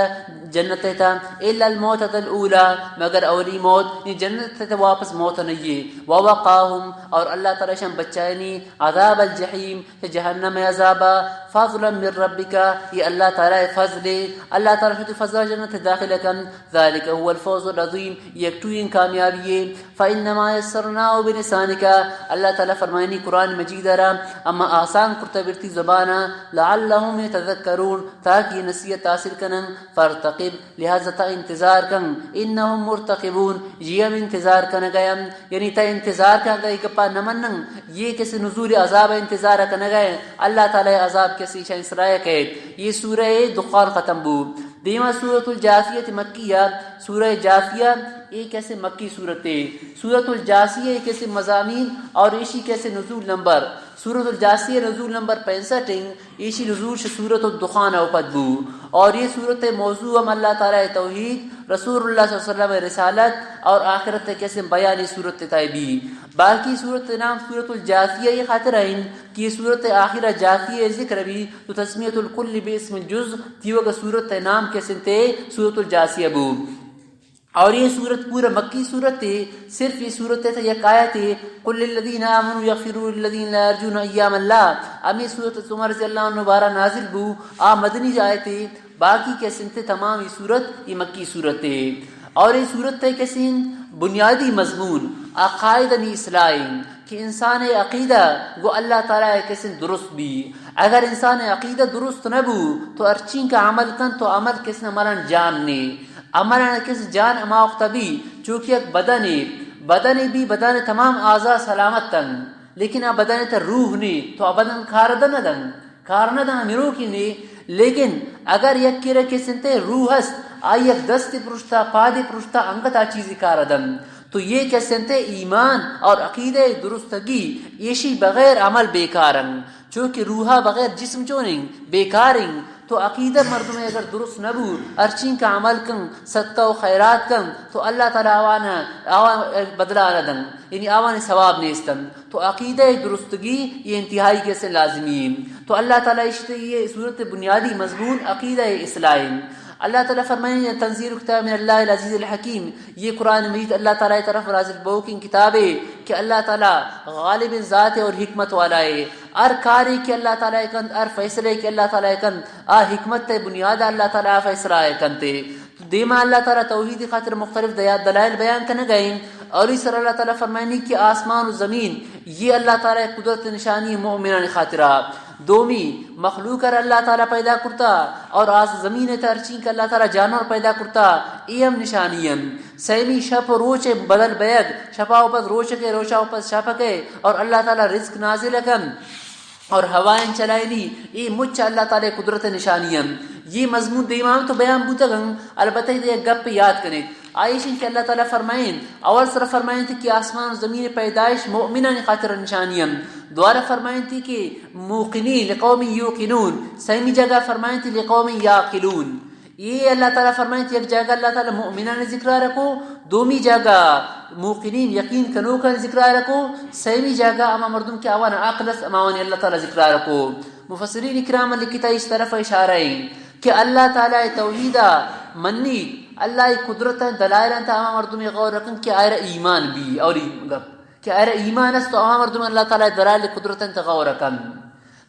جنت تیتا الا الموتت الاولا مگر اولی موت یہ جنت تیتا واپس موت نہیں ووقاہم اور اللہ تعالیٰ شان بچائنی عذاب الجحیم جہنم عذابا فضلا من ربکا یہ اللہ تعالیٰ فضل اللہ تعالیٰ شد فضل جنت داخل کن ذالک هو الفوز العظیم یکٹوین کامیابی فإنما یسرناہ بلسانکا اللہ تعالیٰ فرمائنی قرآن مجید را اما آسان کرتا برتی زبانا لعلہم یتذکرون تاکہ نصیحت حاصل کنن فارتقب لہذا تا انتظار کن انہم مرتقبون جیم انتظار کن گیا یعنی تا انتظار کا گئی کپا نمنن یہ کسی نزول عذاب انتظار کن گئے اللہ تعالیٰ عذاب کسی شاہ اسرائیل کہ یہ سورہ دخان ختم بو دیمہ سورۃ الجاثیہ مکیہ سورہ جاثیہ ایک ایسے مکی صورت ہے سورۃ الجاثیہ ایک ایسے مضامین اور ایشی کیسے نزول نمبر سورۃ الجاثیہ نزول نمبر 65 ایشی نزول سورۃ الدخان اوپد بو اور یہ صورت موضوع ہم اللہ تعالیٰ توحید رسول اللہ صلی اللہ علیہ وسلم رسالت اور آخرت کیسے بیانی صورت تائبی باقی صورت نام سورۃ الجاثیہ یہ خاطر ہے کہ یہ صورت آخرہ جاثیہ ذکر بھی تو تسمیت الکل باسم الجز تیوہ کا صورت نام کیسے تے سورۃ الجاثیہ بو اور یہ صورت پورا مکی صورت ہے صرف یہ صورت ہے یک آیت ہے قل للذین آمنوا یغفروا للذین لا یرجون ایام اللہ امی صورت عمر رضی اللہ عنہ بارہ نازل بو مدنی آیت ہے باقی کے سنتے تمام یہ صورت یہ مکی صورت ہے اور یہ صورت ہے کیسے بنیادی مضمون عقائد اصلاح کہ انسان عقیدہ وہ اللہ تعالیٰ کیسے درست بھی اگر انسان عقیدہ درست نہ بو تو ارچین کا عمل کن تو عمل کس نے مرن جاننے عمل کس جان اما اختبی چونکہ ایک بدن بھی بدن تمام اعضاء سلامت تن لیکن اب بدن تا روح نہیں تو بدن کاردن میرو کی نہیں لیکن اگر یک کی رکھے سنتے روح است آئی ایک دست پرشتا پادی پرشتا انگتا چیزی کاردن تو یہ کہ سنتے ایمان اور عقیدہ درستگی ایشی بغیر عمل بیکارن چونکہ روحا بغیر جسم چونیں بیکاریں تو عقیدہ مردم اگر درست نبو ارچین کا عمل کن ستہ و خیرات کن تو اللہ تعالیٰ آوان بدلہ آردن یعنی آوان ثواب نیستن تو عقیدہ درستگی یہ انتہائی کیسے لازمی تو اللہ تعالیٰ یہ صورت بنیادی مضمون عقیدہ اصلاح اللہ تعالیٰ فرمائیں تنزیل کتاب من اللہ العزیز الحکیم یہ قرآن مجید اللہ تعالیٰ طرف نازل بوکنگ کتاب ہے کہ اللہ تعالیٰ غالب ذات اور حکمت والا ہے ار کاری کہ اللہ تعالیٰ کند ار فیصلے کہ اللہ تعالیٰ کند حکمت بنیاد اللہ تعالیٰ فیصلہ کندتے تو دیما اللہ تعالیٰ توحید خاطر مختلف دلائل بیان کرنے گئیں اور اس طرح اللہ تعالیٰ فرمائنی کہ آسمان و زمین یہ اللہ تعالیٰ قدرت نشانی مومنان خاطرہ دومی مخلوق کر اللہ تعالیٰ پیدا کرتا اور زمین ترچین کا اللہ تعالیٰ جانور پیدا کرتا ایم نشانیم سیمی شپ روچ بدل بیگ شپاو پس روچ کے روچاو پس شپ کے اور اللہ تعالیٰ رزق نازل کن اور ہوائیں چلائی لی یہ مجھ اللہ تعالیٰ قدرت نشانیم یہ مضمون دیمان تو بیان بوتا گن البتہ یہ گپ یاد کریں عائشہ کہ اللہ تعالیٰ فرمائیں اول سر فرمائیں تھی کہ آسمان و زمین پیدائش مومنان خاطر نشانیم دوبارہ فرمائیں تھی کہ موقنین لقوم یوقنون سیمی جگہ فرمائیں تھی لقوم یاقلون یہ اللہ تعالیٰ فرمائیں تھی ایک جگہ اللہ تعالیٰ مومنان ذکرہ رکھو دومی جگہ موقنین یقین کنو کا ذکرہ رکھو سیمی جگہ اما مردم کے آوان عقلس اماوانی اللہ تعالیٰ ذکرہ رکھو مفسرین اکرام لکھتا اس طرف اشارہ ہیں کہ اللہ تعالیٰ توحیدہ منی اللہ قدرت دلائل تمام مردم غور رکن کہ آئر ایمان بھی اور کہ آئر ایمان است تو تمام مردم اللہ تعالی دلائل قدرت غور رکن.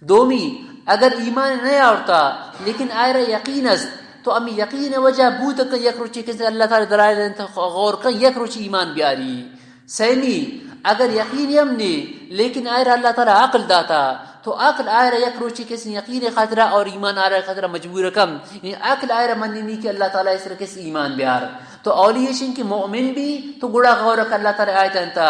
دومی اگر ایمان نہیں آورتا لیکن آئر یقین است تو امی یقین وجہ بوت کہ یک روچی کہ اللہ تعالی دلائل غور کن یک روچی ایمان بیاری. سیمی اگر یقین یمنی لیکن آئر اللہ تعالی عقل داتا تو عقل آئر یک روچی کسی یقین خاطرہ اور ایمان آئر خاطرہ مجبور کم، یعنی عقل آئر مننی کہ اللہ تعالی اس رکس ایمان بیار. تو اولیشن کی مومن بھی تو گڑا غورک اللہ تعالی آیت انتا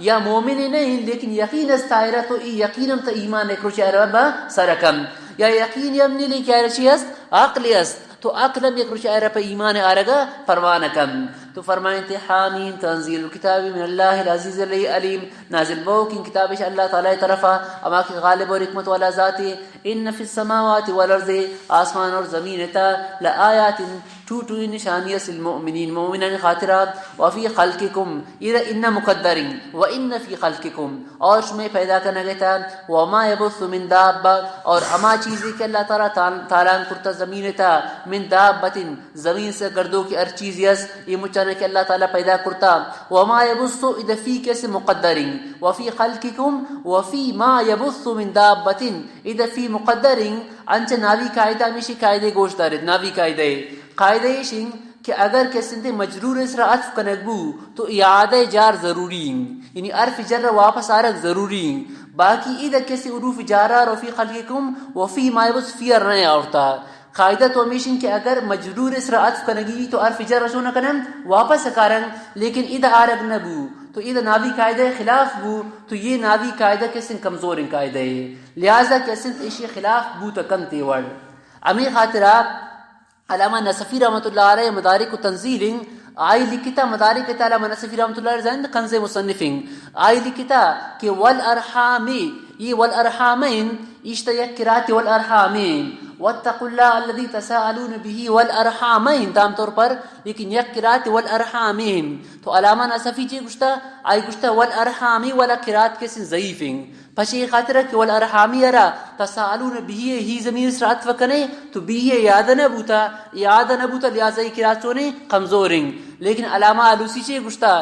یا مومن نہیں لیکن یقین است آئر تو یقینم تا ایمان ایک روچی آئر با سرکم، یا یقین یمنی لیکن آئر چی است عقل است تو عقلم یک روچی آئر پا ایمان آرگا پروانکم. تو فرمائیں حامیم تنزیل الکتاب من اللہ العزیز العلیم، نازل بو کی کتابش اللہ تعالی طرفا اما کی غالب اور حکمت والا ذاتی. ان فی السماوات والارض آسمان اور زمین تا لآیات ٹوٹو نشانی اس المؤمنین مومنان خاطرات. وفی خلقکم اذا ان مقدرین و ان فی خلقکم اور شمیں پیدا کرنا گئتا وما یبث من دابہ اور اما چیزی کہ اللہ تعالیٰ کرتا زمین تا من دابت زمین سے گردوں کی ہر چیز یس یہ مچانے کہ اللہ تعالیٰ پیدا کرتا. وما یبث اذا فی کیسے مقدرین وفی خلقکم وفی ما یبث من دابت اذا فی مقدرین انچہ ناوی قاعدہ ہمیشہ قاعدے گوشت دارد. ناوی قاعدہ شنگ کہ اگر کسی مجرور اسرا عطف کنگبو تو اعادہ جار ضروری، یعنی عرف جر واپس آرک ضروری. باقی ادھر کسی عروف جارہ وفی خلقکم وفی ما یبث فی رہے آورتا. قاعدہ تو ہمیشہ کہ اگر مجرور اسرا عطف کنگی تو عرف جر رسو نہ کنم واپس کرن، لیکن ادھر آرک نبو تو ادھر ناوی قاعدہ خلاف بو تو یہ ناوی قاعدہ کسی کمزور قاعدہ ہے، لہذا کسی اشی خلاف بو تکن تیوڑ. امی خاطرہ علامہ نصفی رحمۃ اللہ علیہ مدارک و تنزیل آئی لکھتا مدارک تعالی نصفی رحمۃ اللہ علیہ زند کنز مصنفین آئی لکھتا کہ والارحام یہ والارحامین اشتیق کرات والارحامین واتقوا اللہ الذی تساءلون به والارحامین دام طور پر، لیکن یک قرات والارحامین تو علامہ نصفی جی گشتا آئی گشتا والارحامی والا قرات کسی ضعیفیں. پچھے خاطرہ کہ والارحامی ارا تساءلون به ہی زمین سرات وکنے تو به یاد نہ بوتا لہذا یہ قرات چونے کمزوریں. لیکن علامہ علوسی چی گشتا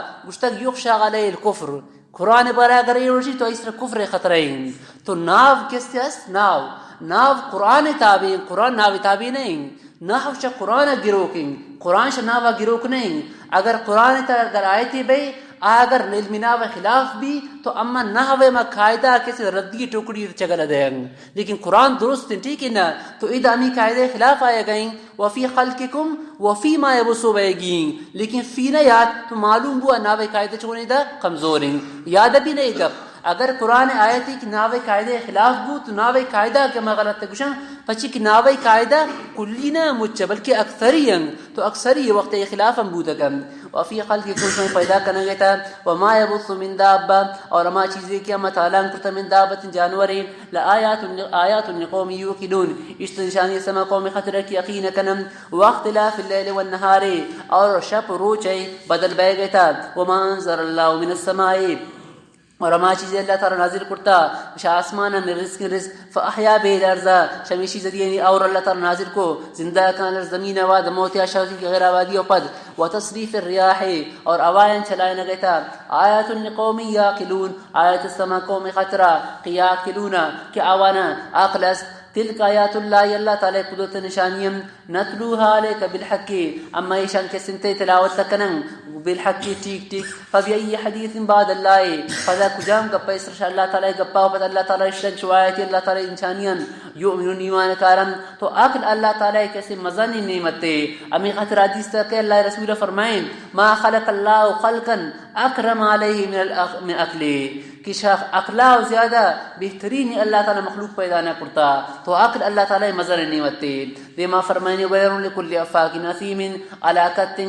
یخشى علیہ الکفر قرآن بارا اگر یہ روشی تو اس طرح کفر خطرہ ہیں. تو ناو کس تیس ناو قرآن تابع، قرآن ناو تابع نہیں. ناو شا قرآن گروکیں، قرآن شا ناو گروک نہیں. اگر قرآن تا اگر آیتی بھئی اگر علم ناو خلاف بھی تو اما ناو ما قاعدہ کسی ردی ٹوکڑی چگل دیں. لیکن قرآن درست ٹھیک ہے نا تو ادھا امی قاعدہ خلاف آئے گئیں وفی خلقکم وفی ما یبثو بائگیں، لیکن فی نہ یاد تو معلوم ہوا ناو قاعدہ چونے دا کمزوریں. یاد بھی نہیں گپ اگر قرآن آیتی کہ ناوے قاعدہ خلاف بو تو ناوے قاعدہ کہ میں غلط تگوشن پچھی کہ ناوے قاعدہ کلی نہ مجھے بلکہ اکثری ہیں تو اکثری وقت خلاف ہم بودا کم. وفی خلق کل شوئیں پیدا کرنے گئے تھا وما یبث من دابہ اور اما چیزیں کہ اما تعالیٰ کرتا من دابت جانورین لآیات لقوم یوقنون اس نشانی سما قوم خطرہ کی یقین کنم. واختلاف اللیل والنہار اور شب روچے بدل بے گئے تھا وما انزل اللہ من السماء اور اما چیزیں اللہ تعالیٰ نازل کرتا شاہ آسمانا من رزق فاحیا به الارض شمیشی زدیانی اور اللہ تعالیٰ نازل کو زندہ کان زمین واد موتیا شاوزی کی غیر آبادی و پد و تصریف الریاح اور اوائن چلائے نگیتا آیات لقوم یاقلون آیات السما قوم خطرہ قیاقلون کہ آوانا عقل تلک آیات اللہ اللہ تعالی قدرت نشانیم نتلوها علیک بالحق اما ایشان کے سنتے تلاوت تکنن بالحق ٹھیک فبئی حدیث بعد اللہ فضا کجام گپا اسرش اللہ تعالی گپا و اللہ تعالی اشرک شوایتی اللہ تعالی انسانیان یؤمنون ایمان کارم تو عقل اللہ تعالی کیسے مزانی نعمت امی خطر حدیث تک اللہ رسول فرمائیں ما خلق اللہ خلقا اکرم علیہ من عقل کہ شاخ عقلہ زیادہ بہترین اللہ تعالی مخلوق پیدا نہ کرتا تو عقل اللہ تعالی مزر نعمت دے ما فرمائیں ویرون لکل افاق نثیم علاقت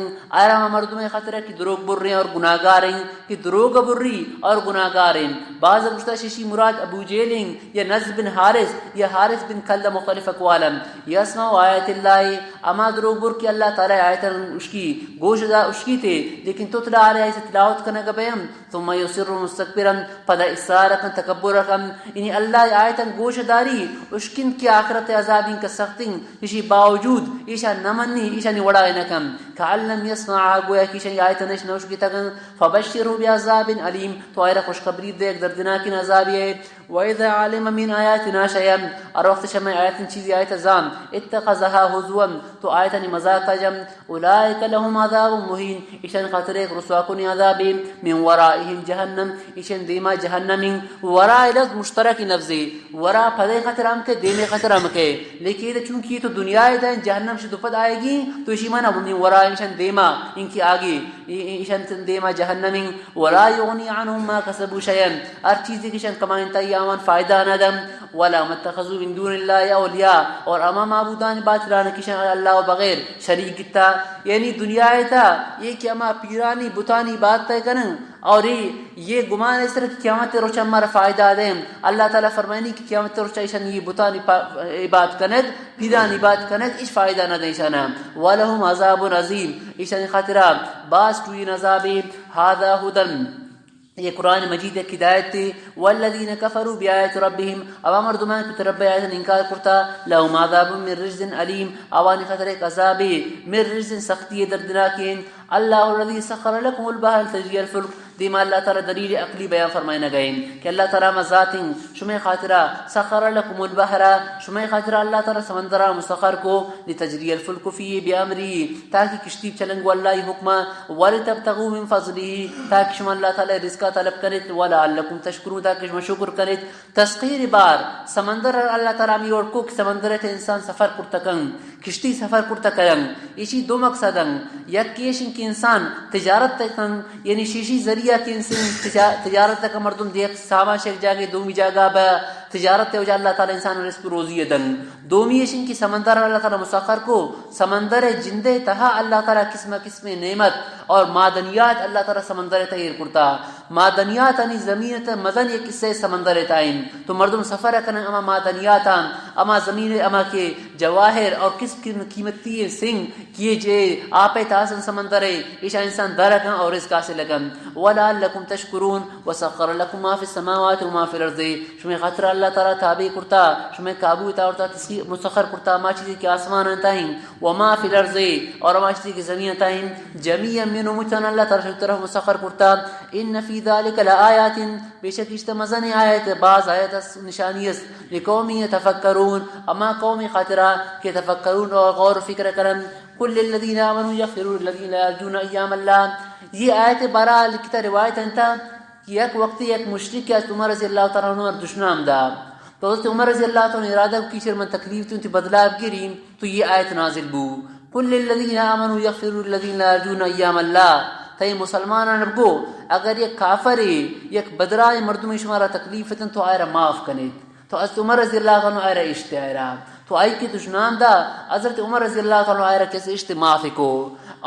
آرام مرد میں خطرہ کی دروگ بریں اور گناہگاریں کہ دروگ بری اور گناہگاریں. بعض گشتہ ششی مراد ابو جیلیں یا نزد بن حارث یا حارث بن کلد مختلف اقوالم یسمع آیت اللہ اما دروگ بر کی اللہ تعالی آیت اشکی گوش دا اشکی تھے لیکن تتلا علیہ سے تلاوت کرنے کا بیم ثم یسر مستقبرا پدا اصرار کن تکبر کن یعنی اللہ آیتا گوش داری اشکن کی آخرت عذابین کا سختین اسی باوجود ایشا نمنی ایشا نی وڑا نکم کعلم یسمعا گویا کی ایشا آیتا نش نوش کی تکن فبشروا بعذاب علیم تو آئرہ خوشخبری دے ایک دردناکی عذابی ہے وَإِذَا عَلِمَ مِنْ آيَاتِنَا شَيْئًا اور وقت شمع آیتن چیزی آیت زام اتخذها حضوا تو آیتن مذاق جم اولئک لهم عذاب مہین ایشان خاطر ایک رسواکن عذاب من ورائهم جہنم ایشان دیما جہنم وراء لفظ مشترک لفظی وراء پدے خطر ہم کے دیمے خطر ہم کے لیکن چونکہ تو دنیا ہے جہنم سے دپد آئے گی تو اسی معنی من وراء ایشان دیما ان کی آگے ایشان دیما جہنم ولا یغنی عنهم ما کسبوا شیئا ہر چیز کی شان کمائن تیامان فائدہ ندم ولا متخذوا من دون اللہ اولیاء اور اما معبودان باطلان کی اللہ و بغیر شریک کتا یعنی دنیا تھا یہ کہ اما پیرانی بتانی بات تے کرن اور یہ گمان اس طرح کہ قیامت روچ ہمارا فائدہ دیں اللہ تعالیٰ فرمائنی کہ قیامت روچ ایشان یہ بتانی بات کنت پیرانی بات کنت اس فائدہ نہ دیں ایشانا ولہم عذاب عظیم ایشان خاطرہ باس ٹوئی عذابی ہذا ہدن یہ قرآن مجید ایک ہدایت تھی والذین کفروا بآیات ربہم اب مردمان کی طرف آیت انکار کرتا لهم عذاب من رجز علیم اوانی خطر ایک عذابی من رجز سختی دردناکین اللہ الذی سخر لکم البحر تجری الفلک دیما اللہ تعالیٰ دلیل عقلی بیان فرمائے نہ گئے کہ اللہ تعالیٰ مذاتیں شمع خاطرہ سخر لکم البحر شمع خاطرہ اللہ تعالیٰ سمندرہ مسخر کو لتجری الفلک فی بیامری تاکہ کشتی چلنگو اللہ حکمہ ولتبتغوا من فضلی تاکہ شما اللہ تعالیٰ رزقہ طلب کرت ولعلکم تشکرون تاکہ شما شکر کرت تسخیر بار سمندر اللہ تعالیٰ می اور کو سمندر تے انسان سفر کرتکن کشتی سفر کرتکن اسی دو مقصدن یک کیشن کی انسان تجارت تکن یعنی شیشی ذریعہ کہ انسان تجارت کا مردم دیکھ ساما شیخ جاگے دومی جاگا با تجارت ہو جا اللہ تعالی انسان رزق روزی دن دومی اشن کی سمندر اللہ تعالی مسخر کو سمندر جندے تہا اللہ تعالی قسم قسم نعمت اور معدنیات اللہ تعالی سمندر تیر کرتا معدنیات یعنی زمین تے مدن ایک قصے سمندر تائیں تو مردم سفر کرن اما معدنیات اما زمین اما کے جواہر اور کس قیمتی سنگ کیے جے آپے تاسن سمندر ایشا انسان درکن اور رزق حاصل لگن ولعلکم تشکرون وسخر لکم ما فی السماوات وما فی الارض شمی خاطر اللہ تعالی تابع کرتا شمی قابو تا مسخر کرتا ما چیزی کے آسمان تائیں وما فی الارض اور ما چیزی کی زمین تائیں جميعا منه متن اللہ تعالی طرف مسخر کرتا ان فی ذلک لآیات بے شک اشتمزن آیت بعض آیت نشانیت لقوم یتفکرون اما قوم خاطرہ کہ تفکرون اور غور و فکر کرن کل الذین آمنوا یغفروا للذین لا یرجون ایام اللہ یہ آیت بارہ لکھتا روایت انتا کہ یک وقتی ایک مشرک کے عمر رضی اللہ تعالیٰ عنہ دشنام دا تو حضرت عمر رضی اللہ تعالیٰ عنہ ارادہ کی شرمن تکلیف تھی بدلاب گرین تو یہ آیت نازل بو کل الذین آمنوا یغفروا للذین لا یرجون ایام اللہ تئی مسلمانان بگو اگر یک کافر یک بدرائے مردمی شمارا تکلیف تن تو آئرہ معاف کنید تو حضرت عمر رضی اللہ عنہ آئرہ عشت آئرہ تو آئی کی دشنام دا حضرت عمر رضی اللہ عنہ آئرہ کیسے عشت معافی کو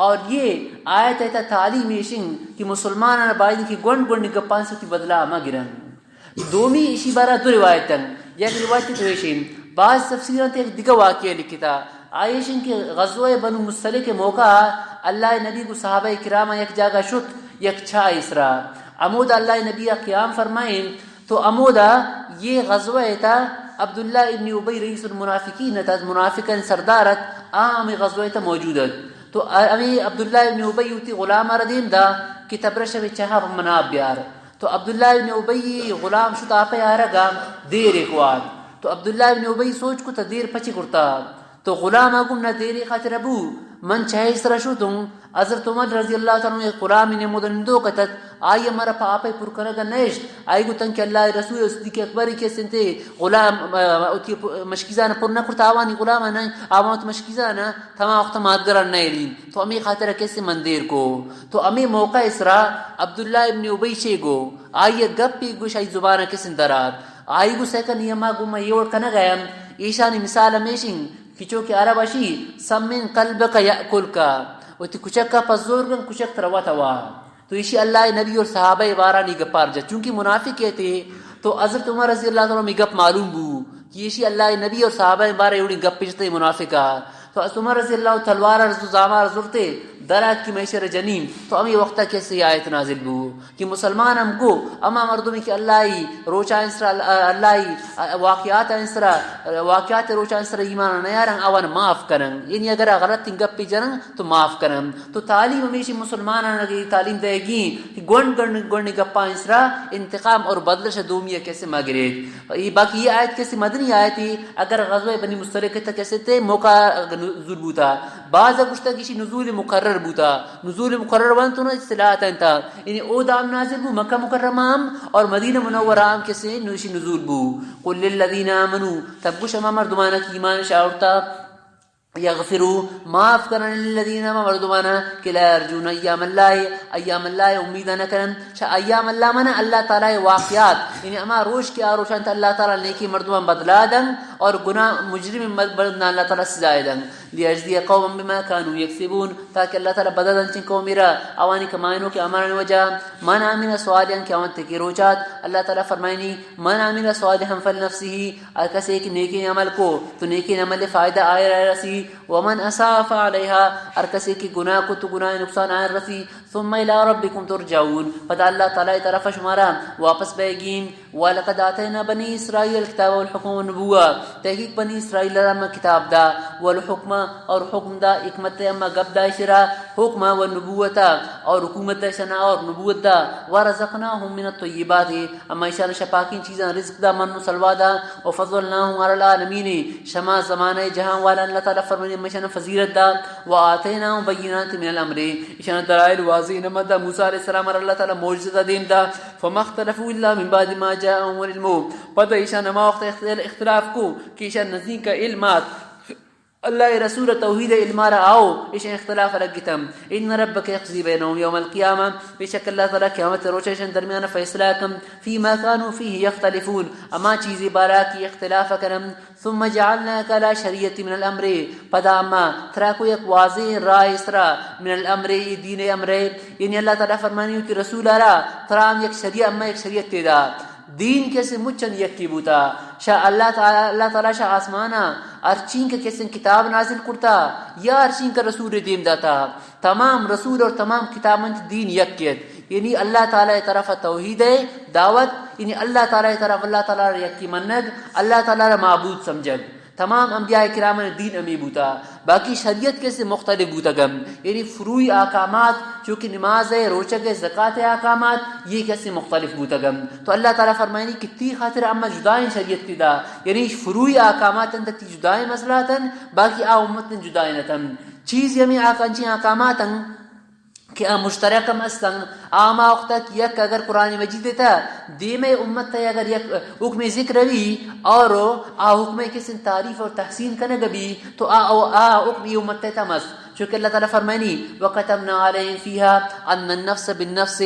اور یہ آیت ایتا تعلیم ایشن کہ مسلمانان باید کی گونڈ گونڈ گپان سے بدلا ما گرن دومی اسی بارہ دو روایتن یک روایت تو ایشن بعض تفسیرات ایک دیگا واقعہ لکھتا آئیشن کے غزوہ بنو مصطلق کے موقع اللہ نبی کو صحابہ کرام یک جاگہ شت یک چھا اسرا عمود اللہ نبی قیام فرمائیں تو عمودہ یہ غزوہ ایتا عبداللہ ابن ابی رئیس المنافقین تا منافقین سردارت عام غزوہ ایتا موجودت تو امی عبداللہ ابن ابی ہوتی غلام ردیم دا کہ تبرش میں چاہا مناب بیار تو عبداللہ ابن ابی غلام شتا آپے آرگا دیر اخوان تو عبداللہ ابن ابی سوچ کو تا دیر پچی کرتا تو غلام اگم نہ دیری خاطر ابو من چاہے اس طرح شو تم حضرت عمر رضی اللہ تعالیٰ عنہ غلام نے مدندو قطت آئی ہمارا پاپے پر کرگا نیشت آئی گو تنک اللہ رسول صدیق اکبری کے سنتے غلام مشکیزانا پر نہ کرتا آوانی غلام ہے آوانت مشکیزانا تمام وقت مادگران نیلین تو امی خاطر کیسے من دیر کو تو امی موقع اسرا عبداللہ ابن ابی شے گو آئی گپ پی گوش آئی زبانہ کسن درات آئی گو سیکن یما گو میں یہ وڑکا نگایم ایشانی مثال ہمیشن کچو کہ عرب اشی سمن قلب کا یأکل کا و تی کچک کا پزور گن کچک تروا توا تو ایشی اللہ نبی اور صحابہ بارانی گپار جا چونکہ منافق کہتے تو حضرت عمر رضی اللہ عنہ میں گپ معلوم بو کہ ایشی اللہ نبی اور صحابہ بارے اڑی گپ پیشتے منافقہ تو حضرت عمر رضی اللہ تلوار رضو زامار زرتے درک کی میشر جنیم تو امی وقت کیسے آیت نازل بو کہ مسلمان ہم کو اما مردمی کہ اللہ روچا انسرا اللہ واقعات روچا انسرا ایمان نیارن اون معاف کرن، یعنی اگر غلط گپ پی جنن تو معاف کرن. تو تعلیم ہمیشہ مسلمان کی تعلیم دے گی کہ گونڈ گپا انسرا انتقام اور بدلش دومیہ کیسے ماگریت. باقی یہ آیت کیسے مدنی آیت تھی. اگر غزوہ بنی مستلق تک کیسے تھے موقع نزول بوتا، بعض کچھ تک کسی نزول مقرر بوتا، نزول مقرر ون تو اصطلاحات تھا، یعنی او دام نازل بو مکہ مکرمہ اور مدینہ منورہ کیسے نوشی نزول بو. قل للذین آمنوا تب کچھ ہم مردمانہ کی ایمان شاورتا یغفروا معاف کرن للذین مردمانہ کہ لا یرجون ایام اللہ امید نہ کرن. ایام اللہ من اللہ تعالی واقعات، یعنی اما روش کے آروشان اللہ تعالی نیکی مردمان بدلا دن اور گناہ مجرم بدنا اللہ تعالی سزا دن. لیجزی قوم بما كانوا یکسبون تاکہ اللہ تعالی بدل دن چن قوم میرا اوانی کمائنوں کے امران وجہ. من عمل صالحا کہ اوان تکی روچات اللہ تعالی فرمائنی من عمل صالحا فلنفسه، کسی ایک نیکی عمل کو تو نیکی عمل فائدہ آئے رسی، ومن اساء فعليها، ہر کسی کی گناہ کو تو گناہ نقصان آئے رسی. ثم الى ربكم ترجعون، پتہ اللہ تعالی طرف شمارا واپس بیگین. وَلَقَدْ آتَيْنَا بَنِي إِسْرَائِيلَ الْكِتَابَ وَالْحُكْمَ وَالنُّبُوَّةَ، تحقیق بنی اسرائیل اما کتاب دا، والحکم اور حکم دا، حکمت اما گب دا شرا، حکم والنبوت اور حکومت دا شنا اور نبوت دا. وَرَزَقْنَاهُم مِّنَ الطَّيِّبَاتِ، اما اشارہ شپاکین چیزاں رزق دا من سلوا دا. وَفَضَّلْنَاهُمْ عَلَى الْعَالَمِينَ، شما زمانہ جہاں والا اللہ تعالی فرمانے مشان فضیلت دا. وَآتَيْنَاهُمْ بَيِّنَاتٍ مِّنَ الْأَمْرِ، اشارہ دلائل واضح نمد دا موسیٰ علیہ السلام اور اللہ تعالی معجزہ دین دا. فَمَا اخْتَلَفُوا إِلَّا مِن بَعْدِ مَا جاءهم العلم، پتہ ایشان ما وقت اختلاف کو کہ ایشان نزدیک کا علمات اللہ رسول توحید علمارا آؤ ایشان اختلاف لگتم. ان ربک یقضی بینہم یوم القیامہ، بے شک اللہ تعالیٰ قیامت روچ ایشان درمیان فیصلہ کم فیما کانوا فیہ یختلفون، اما چیزی بارا کی اختلاف کرم. ثم جعلناک علی شریعت من الامر، پدا اما ترا کو یک واضح رائے اسرا من الامر دین امر، یعنی اللہ تعالیٰ فرمانی کہ رسول آرا ترام یک شریعت اما یک شریعت تیدا دین کیسے مچن یکی بوتا. شاہ اللہ تعالیٰ شاہ آسمانا ارچین کا کیسے کتاب نازل کرتا یا ارچین کا رسول دیم داتا. تمام رسول اور تمام کتابن دین یکیت، یعنی اللہ تعالیٰ طرف توحید دعوت، یعنی اللہ تعالیٰ طرف اللہ تعالیٰ یکی منگ، اللہ تعالیٰ معبود سمجھگ. تمام انبیاء کرام دین امی بوتا. باقی شریعت کیسے مختلف بوتا گم، یعنی فروعی احکامات چونکہ نماز ہے، روچک ہے، زکوٰۃ ہے، احکامات یہ کیسے مختلف بوتا گم. تو اللہ تعالیٰ فرمائنی کتی خاطر اما جدائیں شریعت کی دا، یعنی فروعی احکامات تی جدائیں مسئلاتن، باقی امت جدائیں نتن چیز یمی آکانچی احکاماتن کہ مشترکم استن آما وقت یک اگر قرآن مجید تھا دیم امت تا اگر یک حکم ذکر بھی اور حکم کسی تعریف اور تحسین کنگ بھی تو حکم امت تا مس، چونکہ اللہ تعالیٰ فرمانی وَقَتَمْنَا عَلَيْهِمْ فِيهَا أَنَّ النَّفْسَ بِالنَّفْسِ،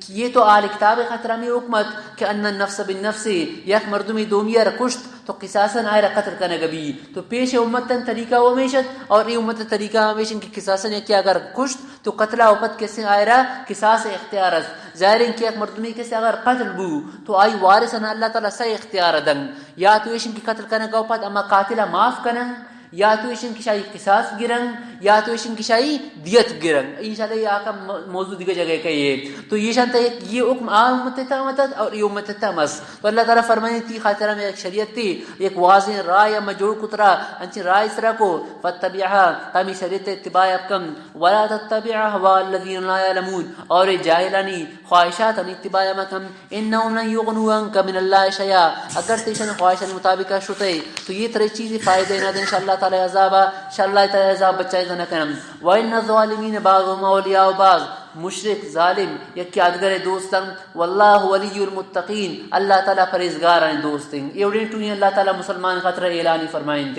کہ یہ تو آل کتاب خطرہ میں حکمت کہ ان النفس بالنفس، یک مردمی دومیہ رکشت تو قصاصاً آئے قتل کنگ بھی. تو پیش امتن طریقہ ومیشت اور ای امت طریقہ ومیشن کی قصاصاً کیا اگر کشت تو قتلہ اوپت کیسے آئے رہا قصاص اختیار است. ظاہرین کہ ایک مردمی کیسے اگر قتل بو تو آئی وارثاً اللہ تعالیٰ سے اختیار دنگ، یا تو ایشن کی قتل کنگ اوپت اما قاتلہ معاف کنگ، یا تو ایشن کی شاہی قصاص گرنگ، یا تو ایشن کی شاہی دیت گرنگ. انشاءاللہ یہ آقا موضوع دیگر جگہ کہیے. تو یہ شانتا ہے یہ حکم امت تامتت اور یہ امت تامس. تو اللہ تعالیٰ فرمائے تی خاطرہ میں ایک شریعت تھی، ایک واضح رائے اما جوڑ کترا انچی رائے اسرا کو فاتبعها تامی شریعت اتباع اپکم ولا تتبع هوا الذین لا يعلمون، اور جاہلانی خواہشات ان اتباع مکم انہم لن یغنوا عنک من اللہ شیئا، اگر تیشن خواہشات مطابقہ شتے تو یہ طرح چیزیں فائدہ نہ دیں انشاءاللہ تعالی عذابا، انشاءاللہ تعالی عذاب بچائے گا نہ کرم. وَإِنَّ الظَّالِمِينَ بَعْضُهُمْ أَوْلِيَاءُ بَعْضٍ، مشرک ظالم یک یادگر دوستن، واللہ ولی المتقین، اللہ تعالیٰ پرہیزگار ہیں دوستیں. یہ اڑیں ٹوئیں اللہ تعالیٰ مسلمان خطرہ اعلانی فرمائیں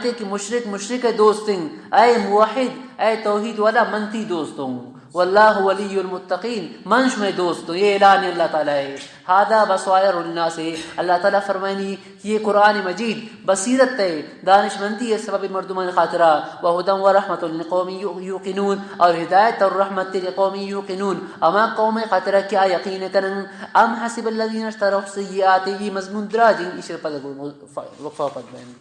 تھے کہ مشرک دوستیں، اے موحد اے توحید والا منتی دوستوں، واللہ ولی المتقین منش میں دوستوں، یہ اعلان اللہ تعالیٰ ہے. ہادہ بصائر الناس، اللہ تعالیٰ فرمائنی یہ قرآن مجید بصیرت ہے، دانش مندی ہے سبب مردمان خاطرہ، وہدم ورحمت لقوم یوقنون، اور ہدایت اور رحمت لقوم یوقنون، اما قوم خاطرہ کیا یقین کرن. ام حسب الذین اشتروا السیئات، یہ مضمون دراج اشر پد وقفہ پد بین